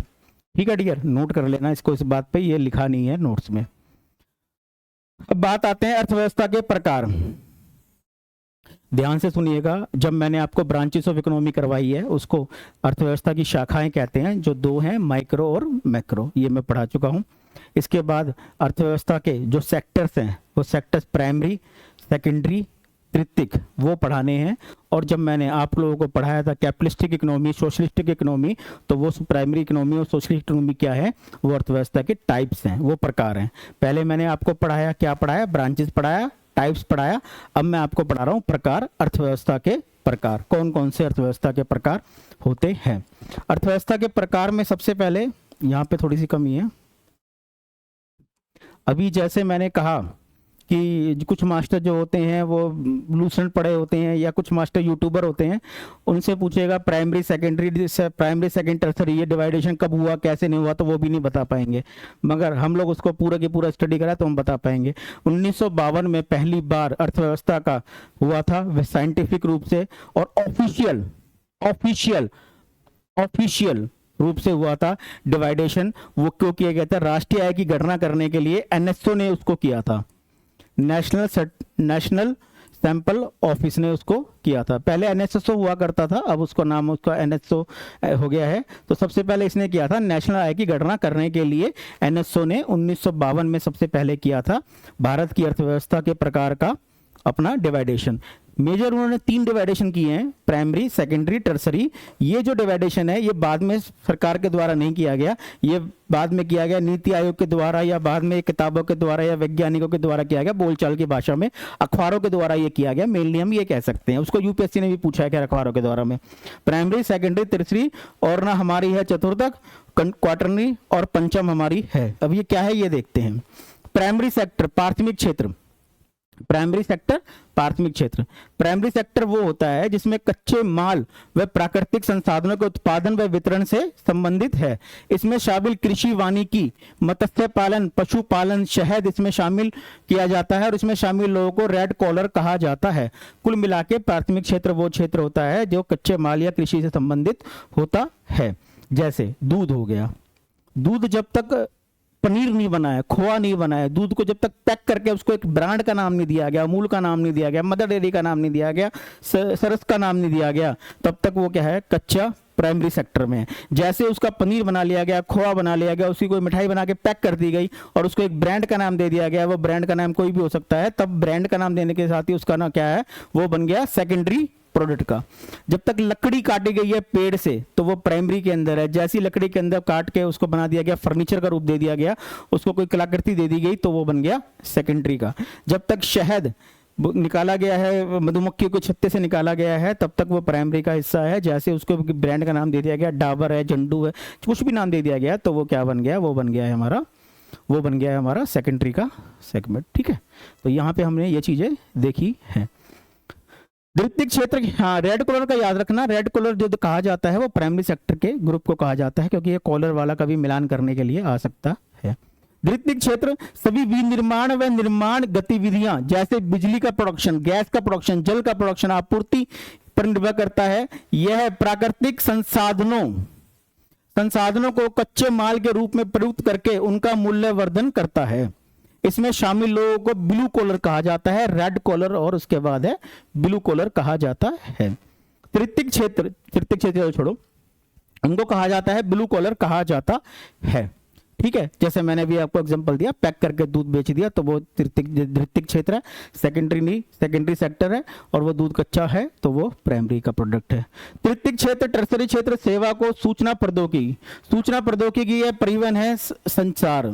ठीक है डियर, नोट कर लेना इसको, इस बात पे, ये लिखा नहीं है नोट्स में। अब बात आते हैं अर्थव्यवस्था के प्रकार। ध्यान से सुनिएगा, जब मैंने आपको ब्रांचेस ऑफ इकोनॉमी करवाई है उसको अर्थव्यवस्था की शाखाएं कहते हैं, जो 2 हैं, माइक्रो और मैक्रो, ये मैं पढ़ा चुका हूं। इसके बाद अर्थव्यवस्था के जो सेक्टर्स हैं वो सेक्टर्स प्राइमरी, सेकेंडरी, तृतीयक, वो पढ़ाने हैं। और जब मैंने आप लोगों को पढ़ाया था कैपिटलिस्टिक इकोनॉमी, सोशलिस्टिक इकोनॉमी, तो वो प्राइमरी इकोनॉमी और सोशलिस्ट इकोनॉमी क्या है, वो अर्थव्यवस्था के टाइप्स हैं, वो प्रकार हैं। पहले मैंने आपको पढ़ाया, क्या पढ़ाया, ब्रांचेस पढ़ाया, टाइप्स पढ़ाया। अब मैं आपको पढ़ा रहा हूं प्रकार, अर्थव्यवस्था के प्रकार, कौन कौन से अर्थव्यवस्था के प्रकार होते हैं। अर्थव्यवस्था के प्रकार में सबसे पहले, यहाँ पे थोड़ी सी कमी है, अभी जैसे मैंने कहा कि कुछ मास्टर जो होते हैं वो लूसेंट पढ़े होते हैं, या कुछ मास्टर यूट्यूबर होते हैं, उनसे पूछेगा primary secondary, primary second tertiary, ये डिवाइडेशन कब हुआ, कैसे नहीं हुआ, तो वो भी नहीं बता पाएंगे। मगर हम लोग उसको पूरा की पूरा स्टडी करा तो हम बता पाएंगे। 1952 में पहली बार अर्थव्यवस्था का हुआ था वह साइंटिफिक रूप से, और ऑफिशियल रूप से हुआ था डिवाइडेशन। वो क्यों किया गया था, राष्ट्रीय आय की गणना करने के लिए एनएसओ ने उसको किया था, नेशनल सैंपल ऑफिस ने उसको किया था। पहले एनएसएसओ हुआ करता था, अब उसका नाम उसका एनएसओ हो गया है। तो सबसे पहले इसने किया था नेशनल आय की गणना करने के लिए, एनएसओ ने 1952 में सबसे पहले किया था भारत की अर्थव्यवस्था के प्रकार का अपना डिवाइडेशन। मेजर उन्होंने 3 डिवाइडेशन किए हैं, प्राइमरी, सेकेंडरी, टर्सरी। ये जो डिवाइडेशन है ये बाद में सरकार के द्वारा नहीं किया गया, ये बाद में किया गया नीति आयोग के द्वारा, या बाद में किताबों के द्वारा, या वैज्ञानिकों के द्वारा किया गया, बोलचाल की भाषा में अखबारों के द्वारा ये किया गया। मेनली हम ये कह सकते हैं, उसको यूपीएससी ने भी पूछा है क्या, अखबारों के द्वारा में। प्राइमरी, सेकेंडरी, तीसरी, और ना हमारी है चतुर्थक, क्वार्टरली, और पंचम हमारी है। अब ये क्या है ये देखते हैं। प्राइमरी सेक्टर, प्राथमिक क्षेत्र, प्राइमरी सेक्टर, प्राथमिक क्षेत्र। प्राइमरी सेक्टर वो होता है जिसमें कच्चे माल व प्राकृतिक संसाधनों के उत्पादन व वितरण से संबंधित है। इसमें शामिल कृषि, वानिकी, मत्स्य पालन, पशुपालन, शहद इसमें शामिल किया जाता है और इसमें शामिल लोगों को रेड कॉलर कहा जाता है। कुल मिला के प्राथमिक क्षेत्र वो क्षेत्र होता है जो कच्चे माल या कृषि से संबंधित होता है। जैसे दूध हो गया, दूध जब तक पनीर नहीं बना है, खोआ नहीं बना है, दूध को जब तक पैक करके उसको एक ब्रांड का नाम नहीं दिया गया, अमूल का नाम नहीं दिया गया, मदर डेयरी का नाम नहीं दिया गया, सरस का नाम नहीं दिया गया, तब तक वो क्या है, कच्चा प्राइमरी सेक्टर में है। जैसे उसका पनीर बना लिया गया, खोआ बना लिया गया, उसकी कोई मिठाई बना के पैक कर दी गई और उसको एक ब्रांड का नाम दे दिया गया, वो ब्रांड का नाम कोई भी हो सकता है, तब ब्रांड का नाम देने के साथ ही उसका ना क्या है, वो बन गया सेकेंडरी प्रोडक्ट का। जब तक लकड़ी काटी गई है पेड़ से तो वो प्राइमरी के अंदर है। जैसी लकड़ी के अंदर काट के उसको बना दिया गया, फर्नीचर का रूप दे दिया गया, उसको कोई कलाकृति दे दी गई तो वो बन गया सेकेंडरी का। जब तक शहद निकाला गया है, मधुमक्खी को छत्ते से निकाला गया है, तब तक वो प्राइमरी का हिस्सा है। जैसे उसको ब्रांड का नाम दे दिया गया, डाबर है, झंडू है, कुछ भी नाम दे दिया गया तो वो क्या बन गया, वो बन गया है हमारा, वो बन गया है हमारा सेकेंडरी का सेगमेंट। ठीक है, तो यहाँ पे हमने ये चीजें देखी हैं। द्वितीयक क्षेत्र, हाँ, रेड कॉलर का याद रखना, रेड कॉलर जो कहा जाता है वो प्राइमरी सेक्टर के ग्रुप को कहा जाता है, क्योंकि ये कॉलर वाला का भी मिलान करने के लिए आ सकता है। द्वितीयक क्षेत्र सभी विनिर्माण व निर्माण गतिविधियां जैसे बिजली का प्रोडक्शन, गैस का प्रोडक्शन, जल का प्रोडक्शन, आपूर्ति पर निर्भर करता है। यह प्राकृतिक संसाधनों को कच्चे माल के रूप में प्रयुक्त करके उनका मूल्यवर्धन करता है। इसमें शामिल लोगों को ब्लू कॉलर कहा जाता है, रेड कॉलर और उसके बाद है ब्लू कॉलर कहा जाता है। तृतीयक क्षेत्र छोड़ो, उनको कहा जाता है ब्लू कॉलर कहा जाता है। ठीक है, जैसे मैंने भी आपको एग्जांपल दिया, पैक करके दूध बेच दिया तो वो तृतीयक क्षेत्र है। सेकेंडरी सेक्टर है और वो दूध कच्चा है तो वो प्राइमरी का प्रोडक्ट है। तृतीयक क्षेत्र, टर्सरी क्षेत्र सेवा को सूचना प्रौद्योगिकी है, परिवहन है, संचार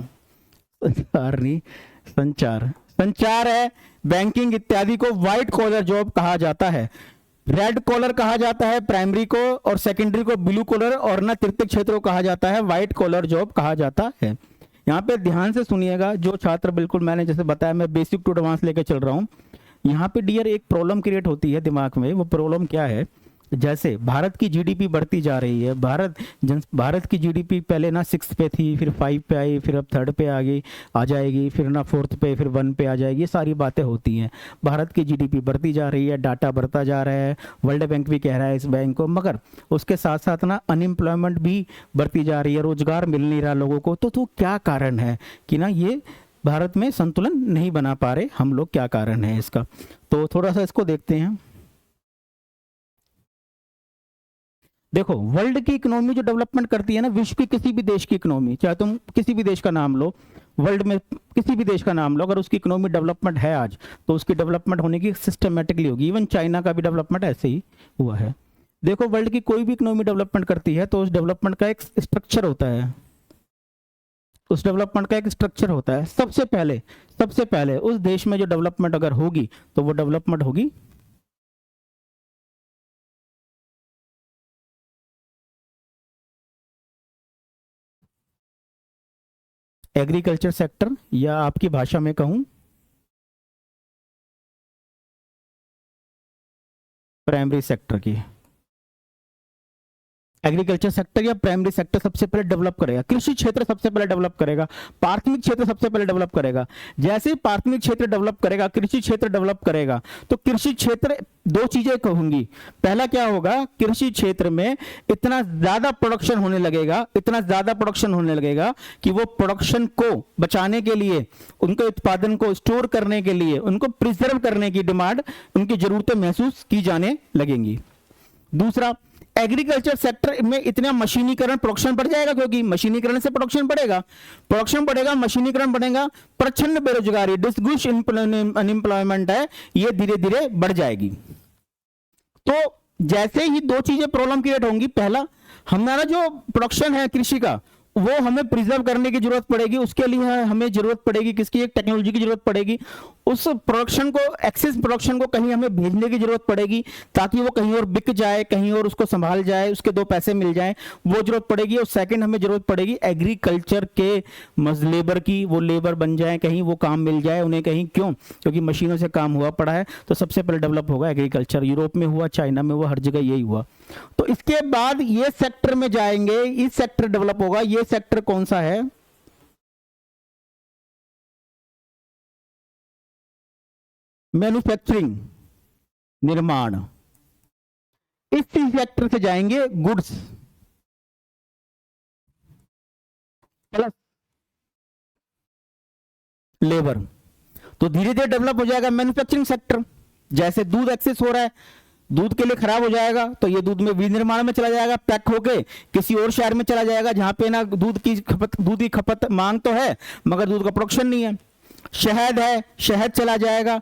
है, बैंकिंग इत्यादि को व्हाइट कॉलर जॉब कहा जाता है। रेड कॉलर कहा जाता है प्राइमरी को और सेकेंडरी को ब्लू कॉलर, और ना तृतीयक क्षेत्र को कहा जाता है व्हाइट कॉलर जॉब कहा जाता है। यहाँ पे ध्यान से सुनिएगा, जो छात्र, बिल्कुल मैंने जैसे बताया मैं बेसिक टू एडवांस लेके चल रहा हूँ। यहाँ पे डियर एक प्रॉब्लम क्रिएट होती है दिमाग में, वो प्रॉब्लम क्या है, जैसे भारत की जीडीपी बढ़ती जा रही है, भारत की जीडीपी पहले ना 6 पे थी, फिर 5 पे आई, फिर अब 3rd पे आ जाएगी, फिर ना 4th पे, फिर 1 पे आ जाएगी, ये सारी बातें होती हैं। भारत की जीडीपी बढ़ती जा रही है, डाटा बढ़ता जा रहा है, वर्ल्ड बैंक भी कह रहा है इस बैंक को, मगर उसके साथ साथ ना अनएम्प्लॉयमेंट भी बढ़ती जा रही है, रोजगार मिल नहीं रहा लोगों को। तो क्या कारण है कि ना ये भारत में संतुलन नहीं बना पा रहे हम लोग, क्या कारण है इसका, तो थोड़ा सा इसको देखते हैं। देखो, वर्ल्ड की इकोनॉमी जो डेवलपमेंट करती है ना, विश्व की किसी भी देश की इकोनॉमी, चाहे तुम किसी भी देश का नाम लो, वर्ल्ड में किसी भी देश का नाम लो, अगर उसकी इकोनॉमी डेवलपमेंट है आज, तो उसकी डेवलपमेंट होने की सिस्टमेटिकली होगी। इवन चाइना का भी डेवलपमेंट ऐसे ही हुआ है। देखो, वर्ल्ड की कोई भी इकोनॉमी डेवलपमेंट करती है तो उस डेवलपमेंट का एक स्ट्रक्चर होता है, उस डेवलपमेंट का एक स्ट्रक्चर होता है। सबसे पहले उस देश में जो डेवलपमेंट अगर होगी तो वो डेवलपमेंट होगी एग्रीकल्चर सेक्टर, या आपकी भाषा में कहूं प्राइमरी सेक्टर की। एग्रीकल्चर सेक्टर या प्राइमरी सेक्टर सबसे पहले डेवलप करेगा, कृषि क्षेत्र सबसे पहले डेवलप करेगा, प्राथमिक क्षेत्र सबसे पहले डेवलप करेगा। जैसे ही प्राथमिक क्षेत्र डेवलप करेगा, कृषि क्षेत्र डेवलप करेगा, तो कृषि क्षेत्र दो चीजें कहूंगी। पहला क्या होगा, कृषि क्षेत्र में इतना ज्यादा प्रोडक्शन होने लगेगा कि वो प्रोडक्शन को बचाने के लिए, उनके उत्पादन को स्टोर करने के लिए, उनको प्रिजर्व करने की डिमांड, उनकी जरूरतें महसूस की जाने लगेंगी। दूसरा, एग्रीकल्चर सेक्टर में इतना मशीनीकरण, प्रोडक्शन बढ़ जाएगा, क्योंकि मशीनीकरण से प्रोडक्शन बढ़ेगा, मशीनीकरण बढ़ेगा, प्रचंड बेरोजगारी, डिस्ग्रुश अनएम्प्लॉयमेंट है, ये धीरे धीरे बढ़ जाएगी। तो जैसे ही दो चीजें प्रॉब्लम क्रिएट होंगी, पहला, हमारा जो प्रोडक्शन है कृषि का, वो हमें प्रिजर्व करने की जरूरत पड़ेगी, उसके लिए हमें जरूरत पड़ेगी किसकी, एक टेक्नोलॉजी की जरूरत पड़ेगी। उस प्रोडक्शन को, एक्सेस प्रोडक्शन को कहीं हमें भेजने की जरूरत पड़ेगी ताकि वो कहीं और बिक जाए, कहीं और उसको संभाल जाए, उसके दो पैसे मिल जाए, वो जरूरत पड़ेगी। और सेकंड हमें जरूरत पड़ेगी एग्रीकल्चर के लेबर की, वो लेबर बन जाए, कहीं वो काम मिल जाए उन्हें कहीं, क्यों, क्योंकि मशीनों से काम हुआ पड़ा है। तो सबसे पहले डेवलप होगा एग्रीकल्चर, यूरोप में हुआ, चाइना में हुआ, हर जगह यही हुआ। तो इसके बाद ये सेक्टर में जाएंगे, इस सेक्टर डेवलप होगा। ये सेक्टर कौन सा है, मैन्युफैक्चरिंग, निर्माण। इस सेक्टर से जाएंगे गुड्स प्लस लेबर। तो धीरे धीरे डेवलप हो जाएगा मैन्युफैक्चरिंग सेक्टर। जैसे दूध एक्सेस हो रहा है, दूध के लिए खराब हो जाएगा तो ये दूध में विनिर्माण में चला जाएगा, पैक होके किसी और शहर में चला जाएगा जहां पे ना दूध की खपत मांग तो है मगर दूध का प्रोडक्शन नहीं है। शहद है, शहद चला जाएगा।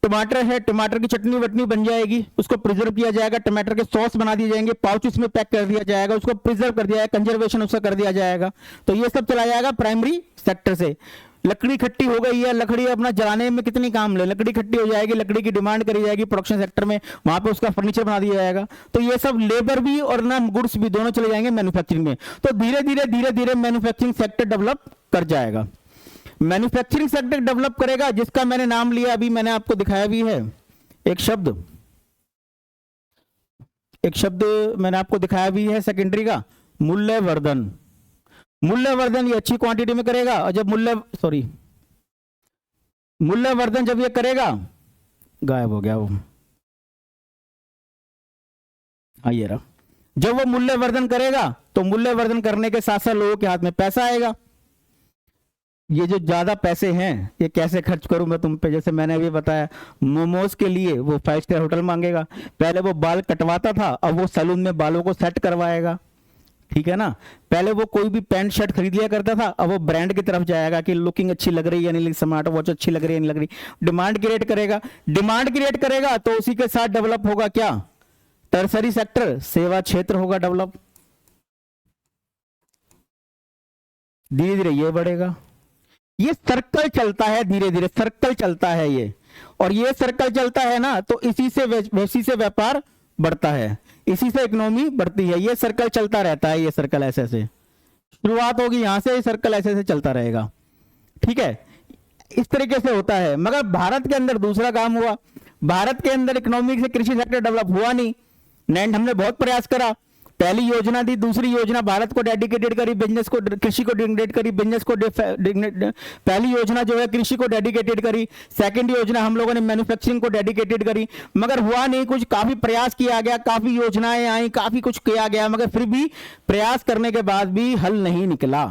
टमाटर है, टमाटर की चटनी वटनी बन जाएगी, उसको प्रिजर्व किया जाएगा, टमाटर के सॉस बना दिए जाएंगे, पाउच में पैक कर दिया जाएगा, उसको प्रिजर्व कर दिया जाएगा, कंजर्वेशन उसका कर दिया जाएगा। तो ये सब चला जाएगा प्राइमरी सेक्टर से। लकड़ी खट्टी हो गई है, लकड़ी अपना जलाने में कितनी काम ले, लकड़ी खट्टी हो जाएगी, लकड़ी की डिमांड करी जाएगी प्रोडक्शन सेक्टर में, वहां पे उसका फर्नीचर बना दिया जाएगा। तो ये सब लेबर भी और ना गुड्स भी दोनों चले जाएंगे मैन्युफैक्चरिंग में। तो धीरे धीरे मैन्युफैक्चरिंग सेक्टर डेवलप कर जाएगा। मैन्युफैक्चरिंग सेक्टर डेवलप करेगा जिसका मैंने नाम लिया, अभी मैंने आपको दिखाया भी है एक शब्द, मैंने आपको दिखाया भी है सेकेंडरी का, मूल्यवर्धन। मूल्यवर्धन ये अच्छी क्वांटिटी में करेगा, और जब मूल्यवर्धन जब ये करेगा, गायब हो गया वो, हाँ ये रहा। जब वो मूल्यवर्धन करेगा तो मूल्यवर्धन करने के साथ साथ लोगों के हाथ में पैसा आएगा। ये जो ज्यादा पैसे हैं ये कैसे खर्च करूं मैं तुम पे, जैसे मैंने अभी बताया, मोमोज के लिए वो 5 स्टार होटल मांगेगा, पहले वो बाल कटवाता था अब वो सैलून में बालों को सेट करवाएगा, ठीक है ना। पहले वो कोई भी पैंट शर्ट खरीद लिया करता था, अब वो ब्रांड की तरफ जाएगा कि लुकिंग अच्छी लग रही है नहीं, स्मार्ट वॉच अच्छी लग रही है नहीं लग रही, डिमांड क्रिएट करेगा। डिमांड क्रिएट करेगा तो उसी के साथ डेवलप होगा क्या, टर्सरी सेक्टर, सेवा क्षेत्र होगा डेवलप। धीरे धीरे ये बढ़ेगा, ये सर्कल चलता है, धीरे धीरे सर्कल चलता है ये, और ये सर्कल चलता है ना तो इसी से वैसी से व्यापार बढ़ता है, इसी से इकोनॉमी बढ़ती है, ये सर्कल चलता रहता है। ये सर्कल ऐसे ऐसे शुरुआत होगी यहां से, सर्कल ऐसे ऐसे चलता रहेगा, ठीक है, इस तरीके से होता है। मगर भारत के अंदर दूसरा काम हुआ, भारत के अंदर इकोनॉमी से कृषि सेक्टर डेवलप हुआ नहीं। नैंड हमने बहुत प्रयास करा, पहली योजना थी, दूसरी योजना भारत को डेडिकेटेड करी, बिजनेस को, कृषि को डेडिकेट करी, बिजनेस को पहली योजना जो है कृषि को डेडिकेटेड करी, सेकंड योजना हम लोगों ने मैन्युफैक्चरिंग को डेडिकेटेड करी, मगर हुआ नहीं कुछ। काफी प्रयास किया गया, काफी योजनाएं आई, काफी कुछ किया गया, मगर फिर भी प्रयास करने के बाद भी हल नहीं निकला।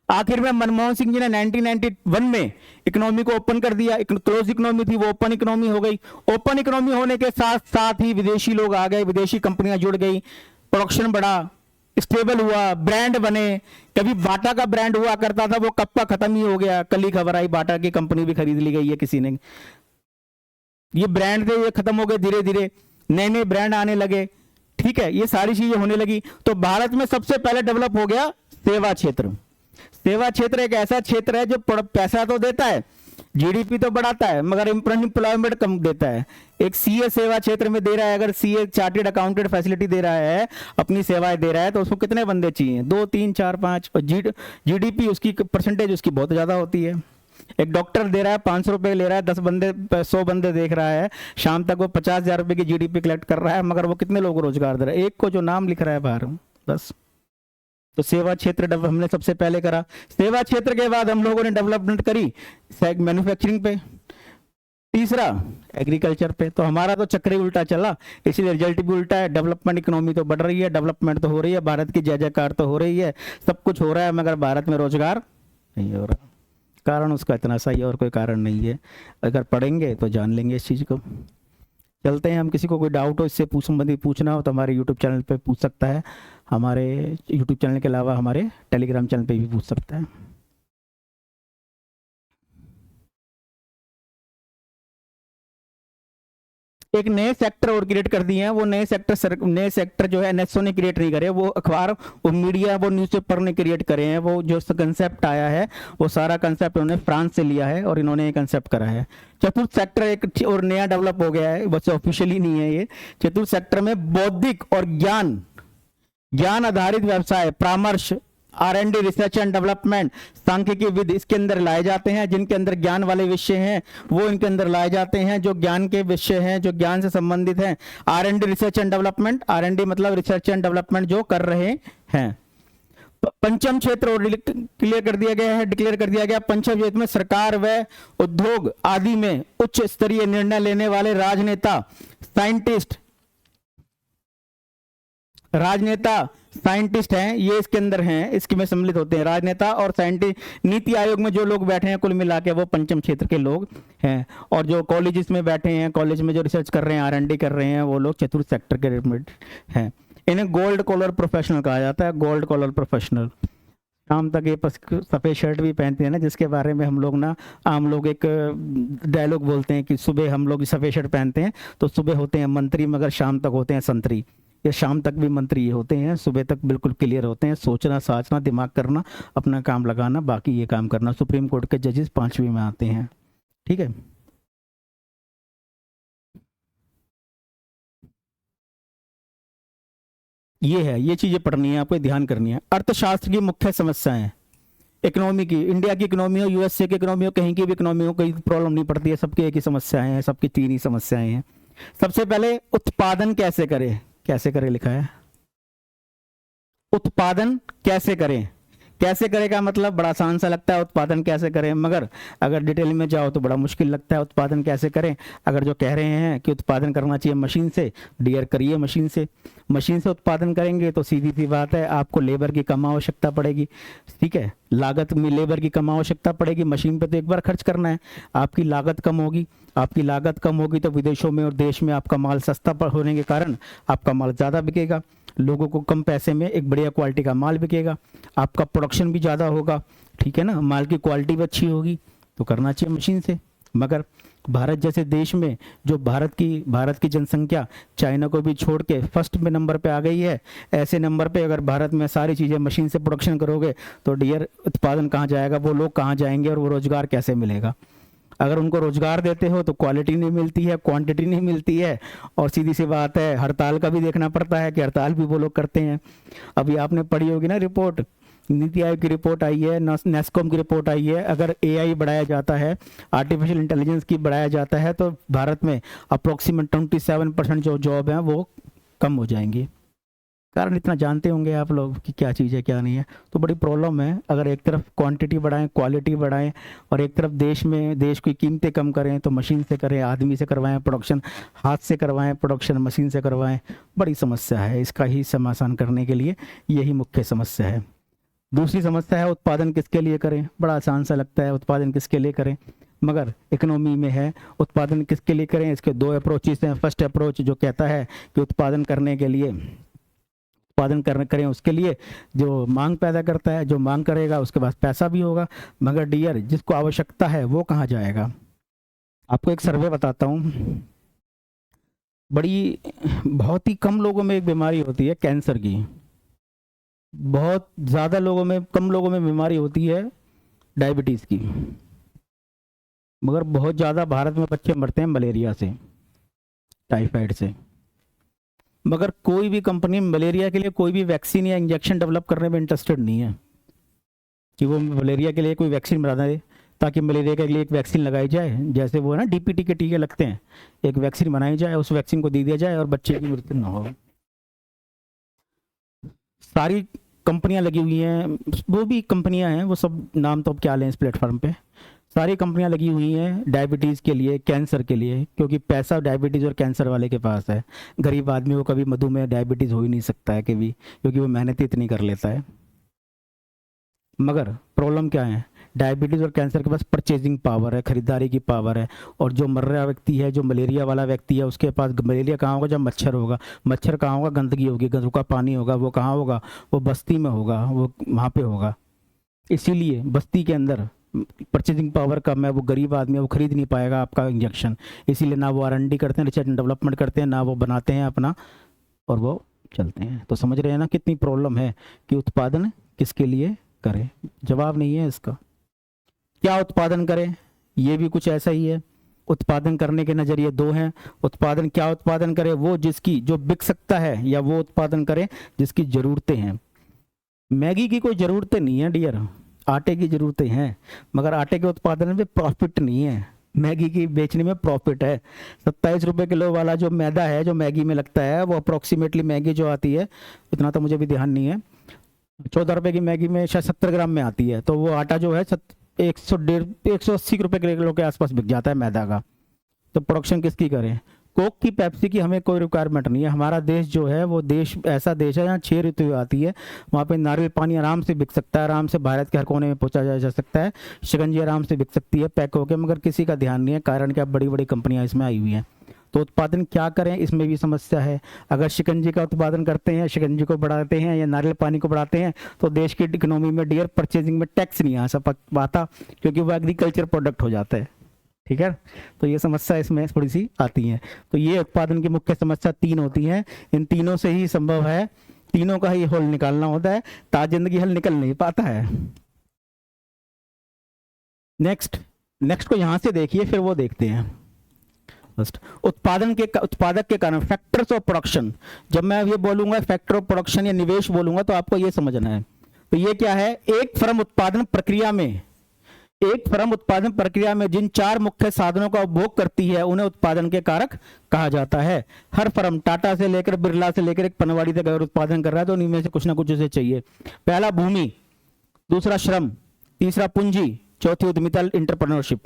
आखिर में मनमोहन सिंह जी ने 1991 में इकोनॉमी को ओपन कर दिया, क्लोज इकोनॉमी थी वो ओपन इकोनॉमी हो गई। ओपन इकोनॉमी होने के साथ साथ ही विदेशी लोग आ गए, विदेशी कंपनियां जुड़ गई, प्रोडक्शन बढ़ा, स्टेबल हुआ, ब्रांड बने। कभी बाटा का ब्रांड हुआ करता था, वो कब का खत्म ही हो गया, कल ही खबर आई बाटा की कंपनी भी खरीद ली गई है किसी ने। ये ब्रांड थे, ये खत्म हो गए, धीरे धीरे नए नए ब्रांड आने लगे, ठीक है, ये सारी चीजें होने लगी। तो भारत में सबसे पहले डेवलप हो गया सेवा क्षेत्र। सेवा क्षेत्र एक ऐसा क्षेत्र है जो पैसा तो देता है, जीडीपी तो बढ़ाता है, मगर एम्प्लॉयमेंट कम देता है। एक सीए सेवा क्षेत्र में दे रहा है, अगर सीए चार्टेड अकाउंटेंट फैसिलिटी दे रहा है, अपनी सेवाएं दे रहा है, तो उसको कितने बंदे चाहिए, 2 3 4 5, और जीडीपी उसकी परसेंटेज उसकी बहुत ज्यादा होती है। एक डॉक्टर दे रहा है 500 रुपए ले रहा है, 100 बंदे देख रहा है, शाम तक वो 50,000 रुपए की जीडीपी कलेक्ट कर रहा है, मगर वो कितने लोगों को रोजगार दे रहा है, एक को जो नाम लिख रहा है बाहर, बस। तो सेवा क्षेत्र हमने सबसे पहले करा। सेवा क्षेत्र के बाद हम लोगों ने डेवलपमेंट करी मैन्युफैक्चरिंग पे, तीसरा एग्रीकल्चर पे। तो हमारा तो चक्र ही उल्टा चला, इसीलिए रिजल्ट भी उल्टा है। डेवलपमेंट इकोनॉमी तो बढ़ रही है, डेवलपमेंट तो हो रही है, भारत की जय जयकार तो हो रही है, सब कुछ हो रहा है, मगर भारत में रोजगार नहीं हो रहा। कारण उसका इतना सही है और कोई कारण नहीं है, अगर पढ़ेंगे तो जान लेंगे इस चीज को। चलते हैं, हम किसी को कोई डाउट हो इससे पूछना हो तो हमारे यूट्यूब चैनल पे पूछ सकता है, हमारे यूट्यूब चैनल के अलावा हमारे टेलीग्राम चैनल पे भी पूछ सकता है। एक नए सेक्टर और क्रिएट कर दिए हैं। वो नए सेक्टर जो है एनएसओ ने क्रिएट नहीं करे, वो अखबार, वो मीडिया, वो न्यूज़पेपर ने क्रिएट करे हैं। वो जो कंसेप्ट आया है वो सारा कंसेप्ट उन्होंने फ्रांस से लिया है और इन्होंने ये कंसेप्ट करा है। चतुर्थ सेक्टर एक और नया डेवलप हो गया है, वैसे ऑफिशियली नहीं है ये। चतुर्थ सेक्टर में बौद्धिक और ज्ञान आधारित व्यवसाय, परामर्श, R&D, रिसर्च एंड डेवलपमेंट, सांख्यिकी विधि इसके अंदर लाए जाते हैं। जिनके अंदर ज्ञान वाले विषय हैं वो इनके अंदर लाए जाते हैं, जो ज्ञान के विषय हैं, जो ज्ञान से संबंधित हैं। R&D, research and development, R&D मतलब रिसर्च एंड डेवलपमेंट जो कर रहे हैं। पंचम क्षेत्र और डिक्लेयर कर दिया गया। पंचम क्षेत्र में सरकार व उद्योग आदि में उच्च स्तरीय निर्णय लेने वाले राजनेता, साइंटिस्ट हैं, ये इसके अंदर हैं, इसके में सम्मिलित होते हैं। राजनेता और साइंटिस्ट, नीति आयोग में जो लोग बैठे हैं कुल मिला के वो पंचम क्षेत्र के लोग हैं। और जो कॉलेजेस में बैठे हैं, कॉलेज में जो रिसर्च कर रहे हैं, R&D कर रहे हैं, वो लोग चतुर्थ सेक्टर के हैं। इन्हें गोल्ड कॉलर प्रोफेशनल कहा जाता है, गोल्ड कॉलर प्रोफेशनल। शाम तक ये सफ़ेद शर्ट भी पहनते हैं ना, जिसके बारे में हम लोग ना आम लोग एक डायलॉग बोलते हैं कि सुबह हम लोग सफ़ेद शर्ट पहनते हैं तो सुबह होते हैं मंत्री, मगर शाम तक होते हैं संतरी। या शाम तक भी मंत्री ये होते हैं, सुबह तक बिल्कुल क्लियर होते हैं। सोचना, साचना, दिमाग करना, अपना काम लगाना, बाकी ये काम करना। सुप्रीम कोर्ट के जजेस 5वीं में आते हैं, ठीक है। ये है, ये चीजें पढ़नी है आपको, ध्यान करनी है। अर्थशास्त्र की मुख्य समस्याएं, इकोनॉमी की, इंडिया की इकोनॉमी हो, यूएसए की इकोनॉमी हो, कहीं की भी इकोनॉमी हो, कोई प्रॉब्लम नहीं पड़ती है, सबकी एक ही समस्याएं हैं, सबकी 3 ही समस्याएं हैं। सबसे पहले उत्पादन कैसे करें लिखा है। उत्पादन कैसे करें का मतलब बड़ा आसान सा लगता है, उत्पादन कैसे करें, मगर अगर डिटेल में जाओ तो बड़ा मुश्किल लगता है। उत्पादन कैसे करें, अगर जो कह रहे हैं कि उत्पादन करना चाहिए मशीन से, डियर करिए मशीन से उत्पादन करेंगे तो सीधी सी बात है, आपको लेबर की कम आवश्यकता पड़ेगी, ठीक है। लागत में लेबर की कम आवश्यकता पड़ेगी, मशीन पे तो एक बार खर्च करना है, आपकी लागत कम होगी तो विदेशों में और देश में आपका माल सस्ता होने के कारण आपका माल ज़्यादा बिकेगा, लोगों को कम पैसे में एक बढ़िया क्वालिटी का माल बिकेगा, आपका प्रोडक्शन भी ज़्यादा होगा, ठीक है ना, माल की क्वालिटी भी अच्छी होगी, तो करना चाहिए मशीन से। मगर भारत जैसे देश में जो भारत की जनसंख्या चाइना को भी छोड़ के फर्स्ट में नंबर पे आ गई है, ऐसे नंबर पे अगर भारत में सारी चीज़ें मशीन से प्रोडक्शन करोगे तो डियर उत्पादन कहाँ जाएगा, वो लोग कहाँ जाएंगे और वो रोजगार कैसे मिलेगा। अगर उनको रोजगार देते हो तो क्वालिटी नहीं मिलती है, क्वांटिटी नहीं मिलती है, और सीधी सी बात है हड़ताल का भी देखना पड़ता है कि हड़ताल भी वो लोग करते हैं। अभी आपने पढ़ी होगी ना रिपोर्ट, नीति आयोग की रिपोर्ट आई है, नेस्कॉम की रिपोर्ट आई है, अगर AI बढ़ाया जाता है, आर्टिफिशियल इंटेलिजेंस की बढ़ाया जाता है तो भारत में अप्रोक्सीमेट 27% जो जॉब है वो कम हो जाएंगी। कारण इतना जानते होंगे आप लोग कि क्या चीज़ है क्या नहीं है, तो बड़ी प्रॉब्लम है। अगर एक तरफ क्वांटिटी बढ़ाएं, क्वालिटी बढ़ाएं, और एक तरफ देश की कीमतें कम करें, तो मशीन से करें, आदमी से करवाएं प्रोडक्शन, हाथ से करवाएं प्रोडक्शन, मशीन से करवाएं, बड़ी समस्या है। इसका ही समाधान करने के लिए यही मुख्य समस्या है। दूसरी समस्या है उत्पादन किसके लिए करें। बड़ा आसान सा लगता है उत्पादन किसके लिए करें, मगर इकोनॉमी में है उत्पादन किसके लिए करें, इसके 2 अप्रोचेस हैं। फर्स्ट अप्रोच जो कहता है कि उत्पादन करें उसके लिए जो मांग पैदा करता है, जो मांग करेगा उसके पास पैसा भी होगा, मगर डियर जिसको आवश्यकता है वो कहाँ जाएगा। आपको एक सर्वे बताता हूँ, बहुत ही कम लोगों में एक बीमारी होती है कैंसर की, बहुत ज़्यादा कम लोगों में बीमारी होती है डायबिटीज़ की, मगर बहुत ज़्यादा भारत में बच्चे मरते हैं मलेरिया से, टाइफाइड से। मगर कोई भी कंपनी मलेरिया के लिए कोई भी वैक्सीन या इंजेक्शन डेवलप करने में इंटरेस्टेड नहीं है कि वो मलेरिया के लिए कोई वैक्सीन बना दे, ताकि मलेरिया के लिए एक वैक्सीन लगाई जाए, जैसे वो ना DPT के टीके लगते हैं, एक वैक्सीन बनाई जाए, उस वैक्सीन को दे दिया जाए और बच्चे की मृत्यु न हो। सारी कंपनियां लगी हुई हैं, वो भी कंपनियां हैं, वो सब नाम तो अब क्या लें इस प्लेटफॉर्म पे, सारी कंपनियां लगी हुई हैं डायबिटीज़ के लिए, कैंसर के लिए, क्योंकि पैसा डायबिटीज़ और कैंसर वाले के पास है। गरीब आदमी को कभी मधुमेह डायबिटीज़ हो ही नहीं सकता है कभी, क्योंकि वो मेहनत इतनी कर लेता है। मगर प्रॉब्लम क्या है, डायबिटीज़ और कैंसर के पास परचेजिंग पावर है, खरीदारी की पावर है, और जो मर रहा व्यक्ति है, जो मलेरिया वाला व्यक्ति है, उसके पास मलेरिया कहाँ होगा, जब मच्छर होगा, मच्छर कहाँ होगा, गंदगी होगी, गंदगी का पानी होगा, वो कहाँ होगा, वो बस्ती में होगा, वो वहाँ पे होगा। इसीलिए बस्ती के अंदर परचेजिंग पावर कम है, वो गरीब आदमी है, वो खरीद नहीं पाएगा आपका इंजेक्शन, इसीलिए ना वो R&D करते हैं, रिसर्च एंड डेवलपमेंट करते हैं, ना वो बनाते हैं अपना, और वो चलते हैं। तो समझ रहे हैं ना कितनी प्रॉब्लम है कि उत्पादन किसके लिए करें। जवाब नहीं है इसका। क्या उत्पादन करें, ये भी कुछ ऐसा ही है। उत्पादन करने के नजरिए दो हैं। उत्पादन, क्या उत्पादन करें, वो जिसकी जो बिक सकता है, या वो उत्पादन करें जिसकी जरूरतें हैं। मैगी की कोई ज़रूरतें नहीं है डियर, आटे की ज़रूरतें हैं, मगर आटे के उत्पादन में प्रॉफिट नहीं है। मैगी की बेचने में प्रॉफिट है। 27 रुपये किलो वाला जो मैदा है जो मैगी में लगता है, वो अप्रोक्सीमेटली मैगी जो आती है, उतना तो मुझे भी ध्यान नहीं है, 14 रुपये की मैगी में शायद 70 ग्राम में आती है। तो वो आटा जो है 180 रुपये किलो के आसपास बिक जाता है मैदा का। तो प्रोडक्शन किसकी करें। कोक की, पेप्सी की हमें कोई रिक्वायरमेंट नहीं है। हमारा देश जो है वो देश ऐसा देश है जहाँ 6 ऋतु आती है, वहाँ पे नारियल पानी आराम से बिक सकता है, आराम से भारत के हर कोने में पहुँचा जा सकता है, शिकंजी आराम से बिक सकती है पैक होकर, मगर किसी का ध्यान नहीं है, कारण क्या, बड़ी बड़ी कंपनियां इसमें आई हुई हैं। तो उत्पादन क्या करें, इसमें भी समस्या है। अगर शिकंजी का उत्पादन करते हैं, शिकंजी को बढ़ाते हैं या नारियल पानी को बढ़ाते हैं, तो देश की इकोनॉमी में डियर परचेजिंग में टैक्स नहीं आ पाता, क्योंकि वो एग्रीकल्चर प्रोडक्ट हो जाता है। ठीक है, तो ये समस्या इसमें थोड़ी सी आती है। तो ये उत्पादन की मुख्य समस्या 3 होती हैं। इन तीनों से ही संभव है, तीनों का ही हल निकालना होता है, जिंदगी हल निकल नहीं पाता है। नेक्स्ट को यहां से देखिए, फिर वो देखते हैं। उत्पादक के कारण, फैक्टर्स ऑफ प्रोडक्शन। जब मैं ये बोलूंगा फैक्टर ऑफ प्रोडक्शन या निवेश बोलूंगा, तो आपको ये समझना है। तो ये क्या है, एक फर्म उत्पादन प्रक्रिया में जिन 4 मुख्य साधनों का उपभोग करती है, उन्हें उत्पादन के कारक कहा जाता है। हर फर्म, टाटा से लेकर बिरला से लेकर एक पनवाड़ी तक अगर उत्पादन कर रहा है, तो इनमें से कुछ ना कुछ उसे चाहिए। पहला भूमि, दूसरा श्रम, तीसरा पूंजी, चौथी उद्यमिता इंटरप्रेन्योरशिप।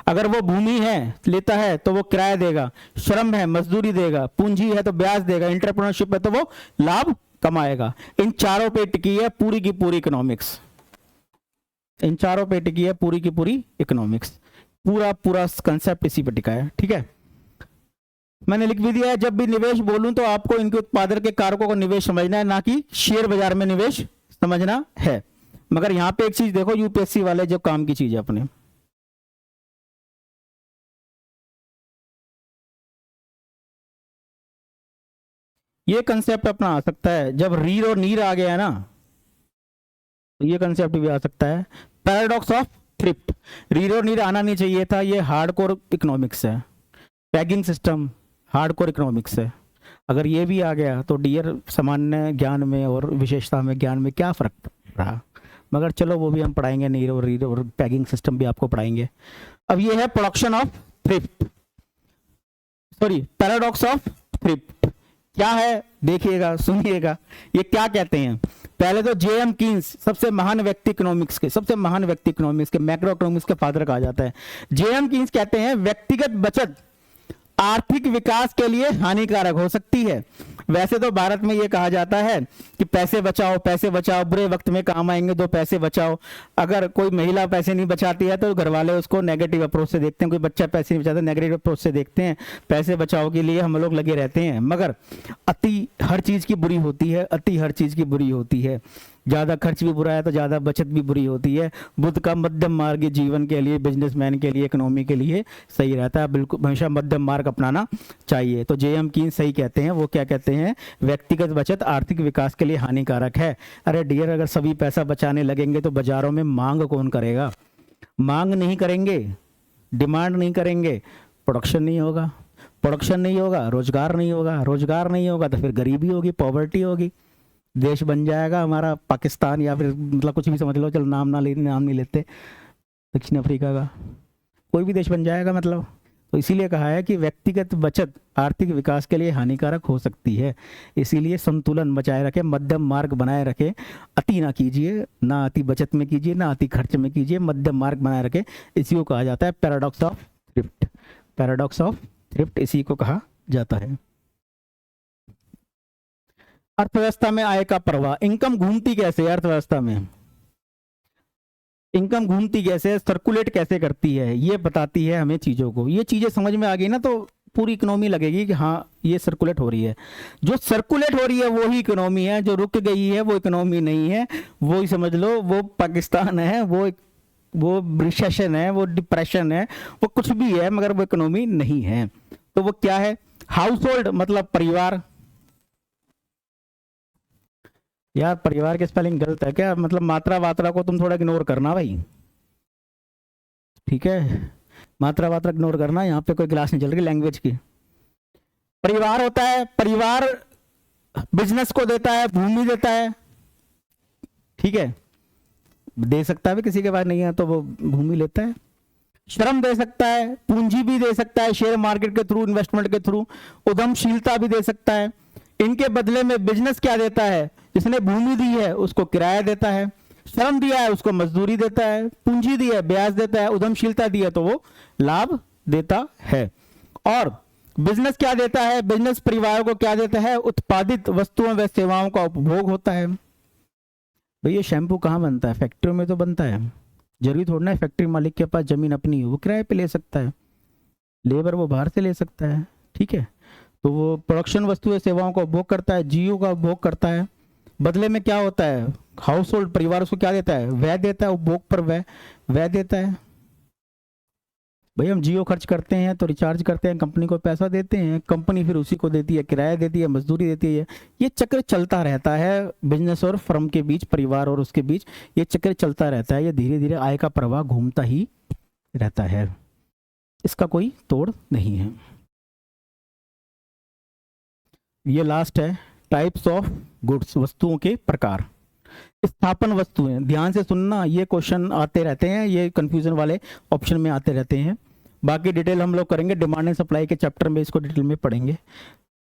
अगर वो भूमि है लेता है तो वो किराया देगा, श्रम है मजदूरी देगा, पूंजी है तो ब्याज देगा, इंटरप्रेन्योरशिप है तो वो लाभ कमाएगा। इन चारों पे टिकी है पूरी की पूरी इकोनॉमिक्स। इन चारों पे टिकी है पूरी की पूरी इकोनॉमिक्स। पूरा कंसेप्ट इसी पे टिका है। ठीक है, मैंने लिख भी दिया है, जब भी निवेश बोलूं तो आपको इनके उत्पादन के कारकों को निवेश समझना है, ना कि शेयर बाजार में निवेश समझना है। मगर यहां पे एक चीज देखो, यूपीएससी वाले जो काम की चीज है अपने, ये कंसेप्ट अपना आ सकता है जब रीर और नीर आ गया है ना, तो ये कंसेप्ट भी आ सकता है। पैराडॉक्स ऑफ थ्रिफ्ट, रीर और नीर आना नहीं चाहिए था, ये हार्डकोर इकोनॉमिक्स है। टैगिंग सिस्टम हार्डकोर इकोनॉमिक्स है। अगर ये भी आ गया तो डियर सामान्य ज्ञान में और विशेषता में ज्ञान में क्या फर्क रहा। मगर चलो वो भी हम पढ़ाएंगे, नीर और रीर और टैगिंग सिस्टम भी आपको पढ़ाएंगे। अब ये है production of thrift, sorry paradox of thrift. क्या है देखिएगा, सुनिएगा, ये क्या कहते हैं। पहले तो जेएम कीन्स, सबसे महान व्यक्ति इकोनॉमिक्स के मैक्रो इकोनॉमिक्स के फादर कहा जाता है। जेएम कीन्स कहते हैं व्यक्तिगत बचत आर्थिक विकास के लिए हानिकारक हो सकती है। वैसे तो भारत में यह कहा जाता है कि पैसे बचाओ, बुरे वक्त में काम आएंगे, 2 पैसे बचाओ। अगर कोई महिला पैसे नहीं बचाती है तो घर वाले उसको नेगेटिव अप्रोच से देखते हैं, कोई बच्चा पैसे नहीं बचाता नेगेटिव अप्रोच से देखते हैं। पैसे बचाओ के लिए हम लोग लगे रहते हैं, मगर अति हर चीज की बुरी होती है, ज्यादा खर्च भी बुरा है तो ज्यादा बचत भी बुरी होती है। बुद्ध का मध्यम मार्ग जीवन के लिए, बिजनेसमैन के लिए, इकोनॉमी के लिए सही रहता है। बिल्कुल हमेशा मध्यम मार्ग अपनाना चाहिए। तो जेएम कीन सही कहते हैं। वो क्या कहते हैं, व्यक्तिगत बचत आर्थिक विकास के लिए हानिकारक है। अरे डियर, अगर सभी पैसा बचाने लगेंगे तो बाजारों में मांग कौन करेगा। मांग नहीं करेंगे, डिमांड नहीं करेंगे, प्रोडक्शन नहीं होगा, रोजगार नहीं होगा तो फिर गरीबी होगी, पॉवर्टी होगी। देश बन जाएगा हमारा पाकिस्तान, या फिर मतलब कुछ भी समझ लो, चलो नाम नहीं लेते, दक्षिण अफ्रीका का कोई भी देश बन जाएगा मतलब। तो इसीलिए कहा है कि व्यक्तिगत बचत आर्थिक विकास के लिए हानिकारक हो सकती है। इसीलिए संतुलन बचाए रखें, मध्यम मार्ग बनाए रखें। अति ना कीजिए, ना अति बचत में कीजिए, ना अति खर्च में कीजिए, मध्यम मार्ग बनाए रखें। इसी को कहा जाता है पैराडॉक्स ऑफ थ्रिफ्ट, इसी को कहा जाता है। अर्थव्यवस्था में आय का प्रवाह, इनकम घूमती कैसे है अर्थव्यवस्था में, इनकम घूमती कैसे, सर्कुलेट कैसे करती है, ये बताती है हमें चीजों को। ये चीजें समझ में आ गई ना तो पूरी इकोनॉमी लगेगी कि हाँ ये सर्कुलेट हो रही है। जो सर्कुलेट हो रही है वो ही इकोनॉमी है, जो रुक गई है वो इकोनॉमी नहीं है। वो ही समझ लो, वो पाकिस्तान है, वो वो रिसेशन है, वो डिप्रेशन है, वो कुछ भी है, मगर वो इकोनॉमी नहीं है। तो वो क्या है? हाउस होल्ड मतलब परिवार। यार परिवार की स्पेलिंग गलत है क्या? मतलब मात्रा वात्रा को तुम थोड़ा इग्नोर करना भाई, ठीक है? मात्रा वात्रा इग्नोर करना, यहाँ पे कोई क्लास नहीं चल रही लैंग्वेज की। परिवार होता है, परिवार बिजनेस को देता है, भूमि देता है, ठीक है? दे सकता है भी, किसी के पास नहीं है तो वो भूमि लेता है। श्रम दे सकता है, पूंजी भी दे सकता है, शेयर मार्केट के थ्रू, इन्वेस्टमेंट के थ्रू, उद्यमशीलता भी दे सकता है। इनके बदले में बिजनेस क्या देता है? जिसने भूमि दी है उसको किराया देता है, श्रम दिया है उसको मजदूरी देता है, पूंजी दी है ब्याज देता है, उद्यमशीलता दी है तो वो लाभ देता है। और बिजनेस क्या देता है? बिजनेस परिवार को क्या देता है? उत्पादित वस्तुओं व सेवाओं का उपभोग होता है। भैया शैम्पू कहाँ बनता है? फैक्ट्रियों में तो बनता है। जरूरी थोड़ा ना फैक्ट्री मालिक के पास जमीन अपनी हो, वो किराए पे ले सकता है, लेबर वो बाहर से ले सकता है, ठीक है? तो वो प्रोडक्शन वस्तुएं सेवाओं का उपभोग करता है, जीओ का उपभोग करता है। बदले में क्या होता है? हाउस होल्ड परिवार उसको क्या देता है? व्यय देता है, उपभोग पर व्यय देता है। भाई हम जियो खर्च करते हैं तो रिचार्ज करते हैं, कंपनी को पैसा देते हैं, कंपनी फिर उसी को देती है, किराया देती है, मजदूरी देती है। ये चक्र चलता रहता है बिजनेस और फर्म के बीच, परिवार और उसके बीच, ये चक्र चलता रहता है। ये धीरे धीरे आय का प्रवाह घूमता ही रहता है, इसका कोई तोड़ नहीं है। ये लास्ट है, टाइप्स ऑफ गुड्स, वस्तुओं के प्रकार। स्थापन वस्तुएं, ध्यान से सुनना, ये क्वेश्चन आते रहते हैं, ये कंफ्यूजन वाले ऑप्शन में आते रहते हैं। बाकी डिटेल हम लोग करेंगे डिमांड एंड सप्लाई के चैप्टर में, इसको डिटेल में पढ़ेंगे।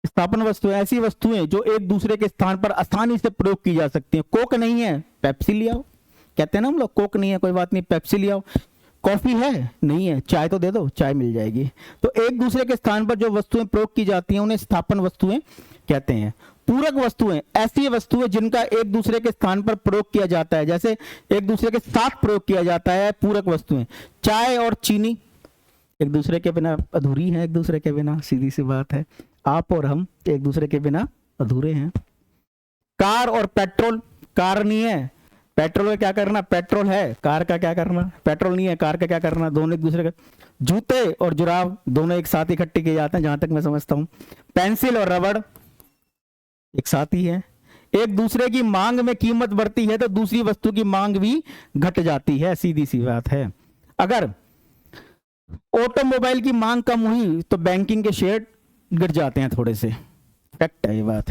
स्थापन वस्तुएं ऐसी वस्तुएं जो एक दूसरे के स्थान पर आसानी से प्रयोग की जा सकती हैं। कोक नहीं है, पेप्सी ले आओ, कहते हैं ना हम लोग, कोक नहीं है कोई बात नहीं, पेप्सी ले आओ। कॉफी है, नहीं है, चाय तो दे दो, चाय मिल जाएगी। तो एक दूसरे के स्थान पर जो वस्तुएं प्रयोग की जाती हैं उन्हें स्थापन वस्तुएं कहते हैं। पूरक वस्तुएं ऐसी वस्तुएं जिनका एक दूसरे के स्थान पर प्रयोग किया जाता है, जैसे एक दूसरे के साथ प्रयोग किया जाता है, पूरक वस्तुएं। चाय और चीनी एक दूसरे के बिना अधूरी हैं, एक दूसरे के बिना, सीधी सी बात है। आप और हम एक दूसरे के बिना अधूरे हैं। कार और पेट्रोल, कार नहीं है, पेट्रोल का क्या करना? पेट्रोल है, कार का क्या करना? पेट्रोल नहीं है, कार का क्या करना? दोनों एक दूसरे का। जूते और जुराब दोनों एक साथ इकट्ठे किए जाते हैं जहां तक मैं समझता हूं। पेंसिल और रबड़ एक साथ ही है। एक दूसरे की मांग में कीमत बढ़ती है तो दूसरी वस्तु की मांग भी घट जाती है, सीधी सी बात है। अगर ऑटोमोबाइल की मांग कम हुई तो बैंकिंग के शेयर गिर जाते हैं थोड़े से, फैक्ट है ये बात।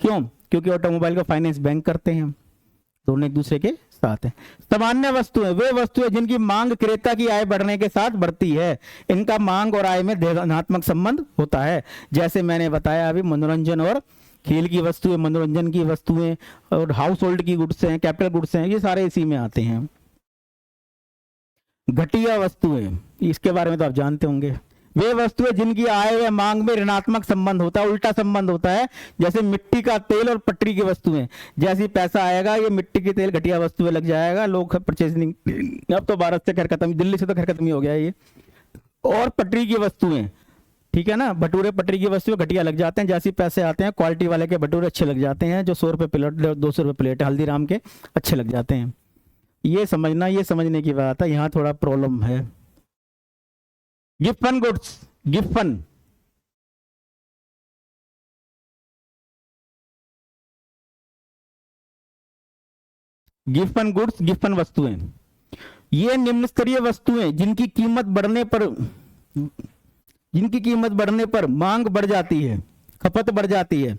क्यों? क्योंकि ऑटोमोबाइल का फाइनेंस बैंक करते हैं, दोनों एक दूसरे के साथ है। सामान्य वस्तुएं वे वस्तुएं जिनकी मांग क्रेता की आय बढ़ने के साथ बढ़ती है, इनका मांग और आय में धनात्मक संबंध होता है। जैसे मैंने बताया अभी, मनोरंजन और खेल की वस्तुएं, मनोरंजन की वस्तुएं और हाउस होल्ड की गुड्स हैं, कैपिटल गुड्स हैं, ये सारे इसी में आते हैं। घटिया वस्तुएं, इसके बारे में तो आप जानते होंगे, वे वस्तुएं जिनकी आय व मांग में ऋणात्मक संबंध होता है, उल्टा संबंध होता है। जैसे मिट्टी का तेल और पटरी की वस्तुएं, जैसे पैसा आएगा ये मिट्टी की तेल घटिया वस्तुएं लग जाएगा, लोग परचेजिंग, अब तो भारत से खैर खत्म, दिल्ली से तो खैर खत्म ही हो गया ये। और पटरी की वस्तुएं, ठीक है ना, भटूरे पटरी की वस्तुएं घटिया लग जाते हैं। जैसे पैसे आते हैं क्वालिटी वाले के भटूरे अच्छे लग जाते हैं, जो 100 रुपये प्लेट, 200 रुपये प्लेट हल्दीराम के अच्छे लग जाते हैं। ये समझना, ये समझने की बात है, यहाँ थोड़ा प्रॉब्लम है। Gift goods, gift goods, gift वस्तुएं, ये निम्न स्तरीय वस्तुएं जिनकी कीमत बढ़ने पर मांग बढ़ जाती है, खपत बढ़ जाती है।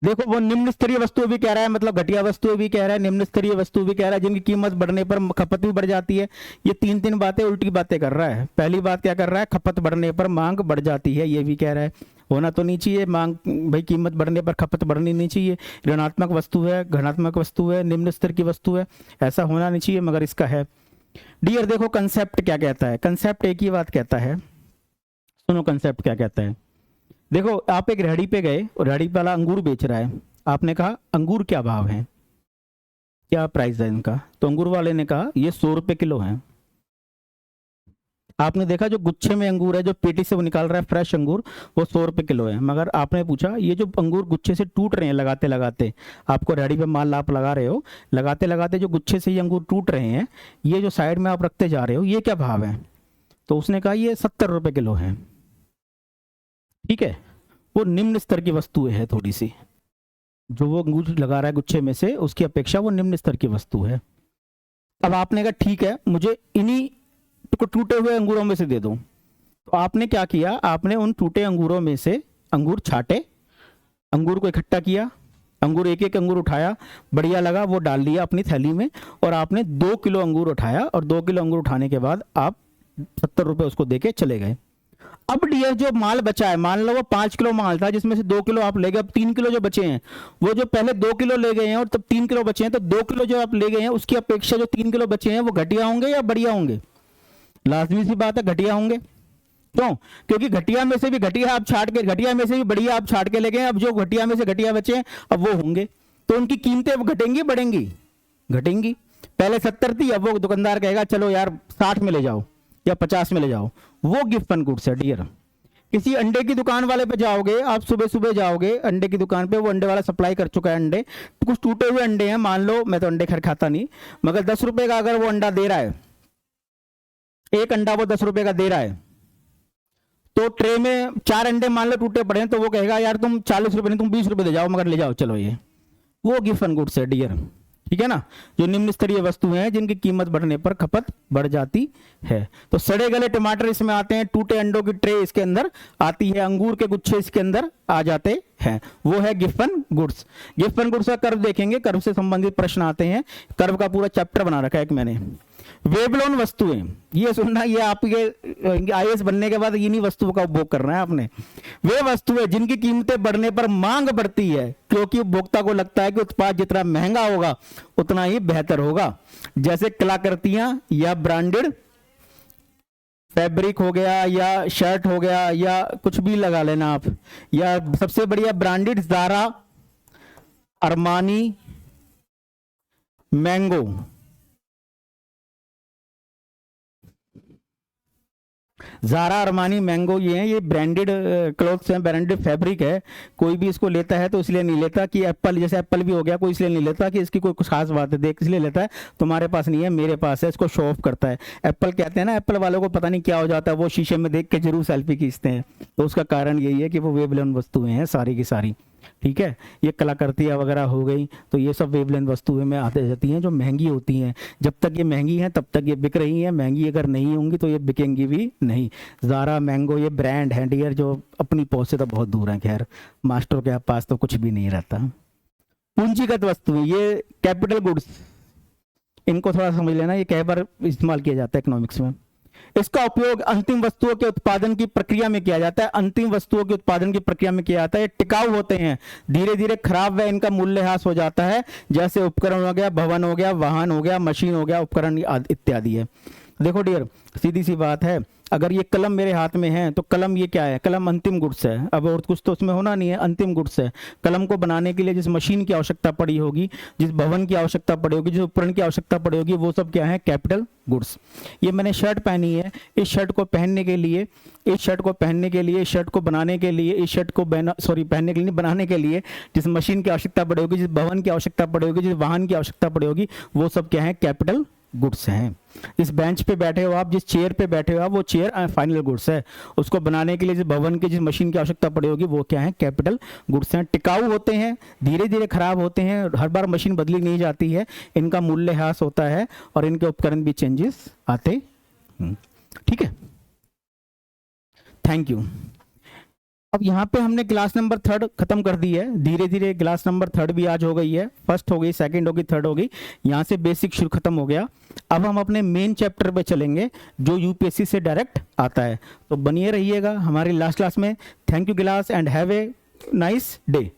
देखो वो निम्न स्तरीय वस्तु भी कह रहा है, मतलब घटिया वस्तु भी कह रहा है, निम्न स्तरीय वस्तु भी कह रहा है, जिनकी कीमत बढ़ने पर खपत भी बढ़ जाती है। ये तीन बातें उल्टी बातें कर रहा है। पहली बात क्या कर रहा है? खपत बढ़ने पर मांग बढ़ जाती है, ये भी कह रहा है। होना तो नहीं चाहिए मांग, भाई कीमत बढ़ने पर खपत बढ़नी नहीं चाहिए। ऋणात्मक वस्तु है, घनात्मक वस्तु है, निम्न स्तर की वस्तु है, ऐसा होना नहीं चाहिए, मगर इसका है। डियर देखो कंसेप्ट क्या कहता है, कंसेप्ट एक ही बात कहता है, सुनो कंसेप्ट क्या कहता है। देखो आप एक रेहड़ी पे गए और रेहड़ी वाला अंगूर बेच रहा है, आपने कहा अंगूर क्या भाव है, क्या प्राइस है इनका? तो अंगूर वाले ने कहा ये 100 रुपए किलो है। आपने देखा जो गुच्छे में अंगूर है, जो पेटी से वो निकाल रहा है फ्रेश अंगूर, वो 100 रुपए किलो है। मगर आपने पूछा ये जो अंगूर गुच्छे से टूट रहे हैं लगाते लगाते, आपको रेडी पे माल आप लगा रहे हो, लगाते लगाते जो गुच्छे से ये अंगूर टूट रहे हैं, ये जो साइड में आप रखते जा रहे हो, ये क्या भाव है? तो उसने कहा ये 70 रुपए किलो है। ठीक है, वो निम्न स्तर की वस्तु है थोड़ी सी, जो वो अंगूर लगा रहा है गुच्छे में से, उसकी अपेक्षा वो निम्न स्तर की वस्तु है। अब आपने कहा ठीक है, मुझे इन्हीं को टूटे हुए अंगूरों में से दे दो। तो आपने क्या किया, आपने उन टूटे अंगूरों में से अंगूर छाटे, अंगूर को इकट्ठा किया, अंगूर एक एक अंगूर उठाया, बढ़िया लगा, वो डाल दिया अपनी थैली में, और आपने 2 किलो अंगूर उठाया, और 2 किलो अंगूर उठाने के बाद आप 70 रुपए उसको देके चले गए। अब डियर जो माल बचा है, मान लो वो 5 किलो माल था जिसमें से 2 किलो आप ले गए, अब 3 किलो जो बचे हैं, वो जो पहले 2 किलो ले गए हैं और तब 3 किलो बचे हैं, तो 2 किलो जो आप ले गए हैं उसकी अपेक्षा जो 3 किलो बचे हैं वो घटिया होंगे या बढ़िया होंगे? लाजमी सी बात है, घटिया होंगे। क्यों? क्योंकि घटिया में से भी घटिया आप छाट के, घटिया में से भी बढ़िया आप छाट के ले गए, अब जो घटिया में से घटिया बचे हैं अब वो होंगे, तो उनकी कीमतें अब घटेंगी बढ़ेंगी? घटेंगी। पहले 70 थी, अब वो दुकानदार कहेगा चलो यार 60 में ले जाओ या 50 में ले जाओ। वो गिफ्ट एंड गुड्स है डियर। किसी अंडे की दुकान वाले पे जाओगे, आप सुबह सुबह जाओगे अंडे की दुकान पे, वो अंडे वाला सप्लाई कर चुका है अंडे, तो कुछ टूटे हुए अंडे हैं, मान लो, मैं तो अंडे खैर खाता नहीं, मगर 10 रुपए का अगर वो अंडा दे रहा है, एक अंडा वो 10 रुपए का दे रहा है, तो ट्रे में 4 अंडे मान लो टूटे पड़े हैं, तो वो कहेगा यार तुम 40 रुपए नहीं, तुम 20 रुपए दे जाओ, मगर ले जाओ चलो। ये वो गिफ्ट एंड गुड्स है डियर। ठीक है ना, जो निम्न स्तरीय वस्तुएं हैं जिनकी कीमत बढ़ने पर खपत बढ़ जाती है। तो सड़े गले टमाटर इसमें आते हैं, टूटे अंडों की ट्रे इसके अंदर आती है, अंगूर के गुच्छे इसके अंदर आ जाते हैं, वो है gift and goods. Gift and goods का कर्व देखेंगे, कर्व से संबंधित प्रश्न आते हैं, कर्व का पूरा चैप्टर बना रखा है एक मैंने। वेबलोन वस्तुएं, ये सुनना, ये आपके आईएएस बनने के बाद इन्हीं वस्तुओं का उपभोग करना है आपने। वे वस्तुएं जिनकी कीमतें बढ़ने पर मांग बढ़ती है, क्योंकि उपभोक्ता को लगता है कि उत्पाद जितना महंगा होगा उतना ही बेहतर होगा, जैसे कलाकृतियां या ब्रांडेड फैब्रिक हो गया या शर्ट हो गया या कुछ भी लगा लेना आप, या सबसे बढ़िया branded Zara, Armani, Mango. Zara, Armani, Mango, ये हैं, ये ब्रांडेड क्लॉथ्स हैं, ब्रांडेड फैब्रिक है। कोई भी इसको लेता है तो इसलिए नहीं लेता कि एप्पल, जैसे एप्पल भी हो गया, कोई इसलिए नहीं लेता कि इसकी कोई खास बात है, देख इसलिए लेता है, तुम्हारे पास नहीं है मेरे पास है, इसको शो ऑफ करता है। एप्पल कहते हैं ना, एप्पल वालों को पता नहीं क्या हो जाता है, वो शीशे में देख के जरूर सेल्फी खींचते हैं, तो उसका कारण यही है कि वो वेबलोन वस्तुएं हैं सारी की सारी। ठीक है, ये कलाकृतियाँ वगैरह हो गई, तो ये सब वेबलेंथ वस्तुएं में आते जाती हैं जो महंगी होती हैं। जब तक ये महंगी हैं तब तक ये बिक रही हैं, महंगी अगर नहीं होंगी तो ये बिकेंगी भी नहीं। ज़ारा, मैंगो, ये ब्रांड हैं डियर, जो अपनी पहुंच से तो बहुत दूर हैं, खैर मास्टर के पास तो कुछ भी नहीं रहता। पूंजीगत वस्तुएं, ये कैपिटल गुड्स, इनको थोड़ा समझ लेना, ये कई बार इस्तेमाल किया जाता है इकोनॉमिक्स में। इसका उपयोग अंतिम वस्तुओं के उत्पादन की प्रक्रिया में किया जाता है, अंतिम वस्तुओं के उत्पादन की प्रक्रिया में किया जाता है। टिकाऊ होते हैं, धीरे धीरे खराब व इनका मूल्यह्रास हो जाता है, जैसे उपकरण हो गया, भवन हो गया, वाहन हो गया, मशीन हो गया, उपकरण इत्यादि है। देखो डियर, सीधी सी बात है, अगर ये कलम मेरे हाथ में है तो कलम ये क्या है? कलम अंतिम गुड्स है। अब और कुछ तो उसमें होना नहीं है, अंतिम गुड्स है। कलम को बनाने के लिए जिस मशीन की आवश्यकता पड़ी होगी, जिस भवन की आवश्यकता पड़ी होगी, जिस उपकरण की आवश्यकता पड़ी होगी, वो सब क्या है? Capital goods. ये मैंने शर्ट पहनी है, इस शर्ट को पहनने के लिए, इस शर्ट को पहनने के लिए, इस शर्ट को बनाने के लिए, इस शर्ट को पहनने के लिए, बनाने के लिए जिस मशीन की आवश्यकता पड़ी होगी, जिस भवन की आवश्यकता पड़ी होगी, जिस वाहन की आवश्यकता पड़ी होगी, वो सब क्या है? कैपिटल गुड्स हैं। इस बेंच पे बैठे हो आप, जिस चेयर पे बैठे हो आप, वो चेयर फाइनल गुड्स है। उसको बनाने के लिए जिस भवन की, जिस मशीन की आवश्यकता पड़ी होगी, वो क्या है? कैपिटल गुड्स हैं। टिकाऊ होते हैं, धीरे धीरे खराब होते हैं, हर बार मशीन बदली नहीं जाती है, इनका मूल्यह्रास होता है और इनके उपकरण भी चेंजेस आते। ठीक है, थैंक यू। अब यहाँ पे हमने क्लास नंबर 3 खत्म कर दी है, धीरे धीरे क्लास नंबर 3 भी आज हो गई है, फर्स्ट हो गई, सेकंड हो गई, थर्ड हो गई, यहाँ से बेसिक शुरू खत्म हो गया। अब हम अपने मेन चैप्टर पे चलेंगे जो यूपीएससी से डायरेक्ट आता है, तो बनिए रहिएगा हमारी लास्ट क्लास में। Thank you class and have a nice day.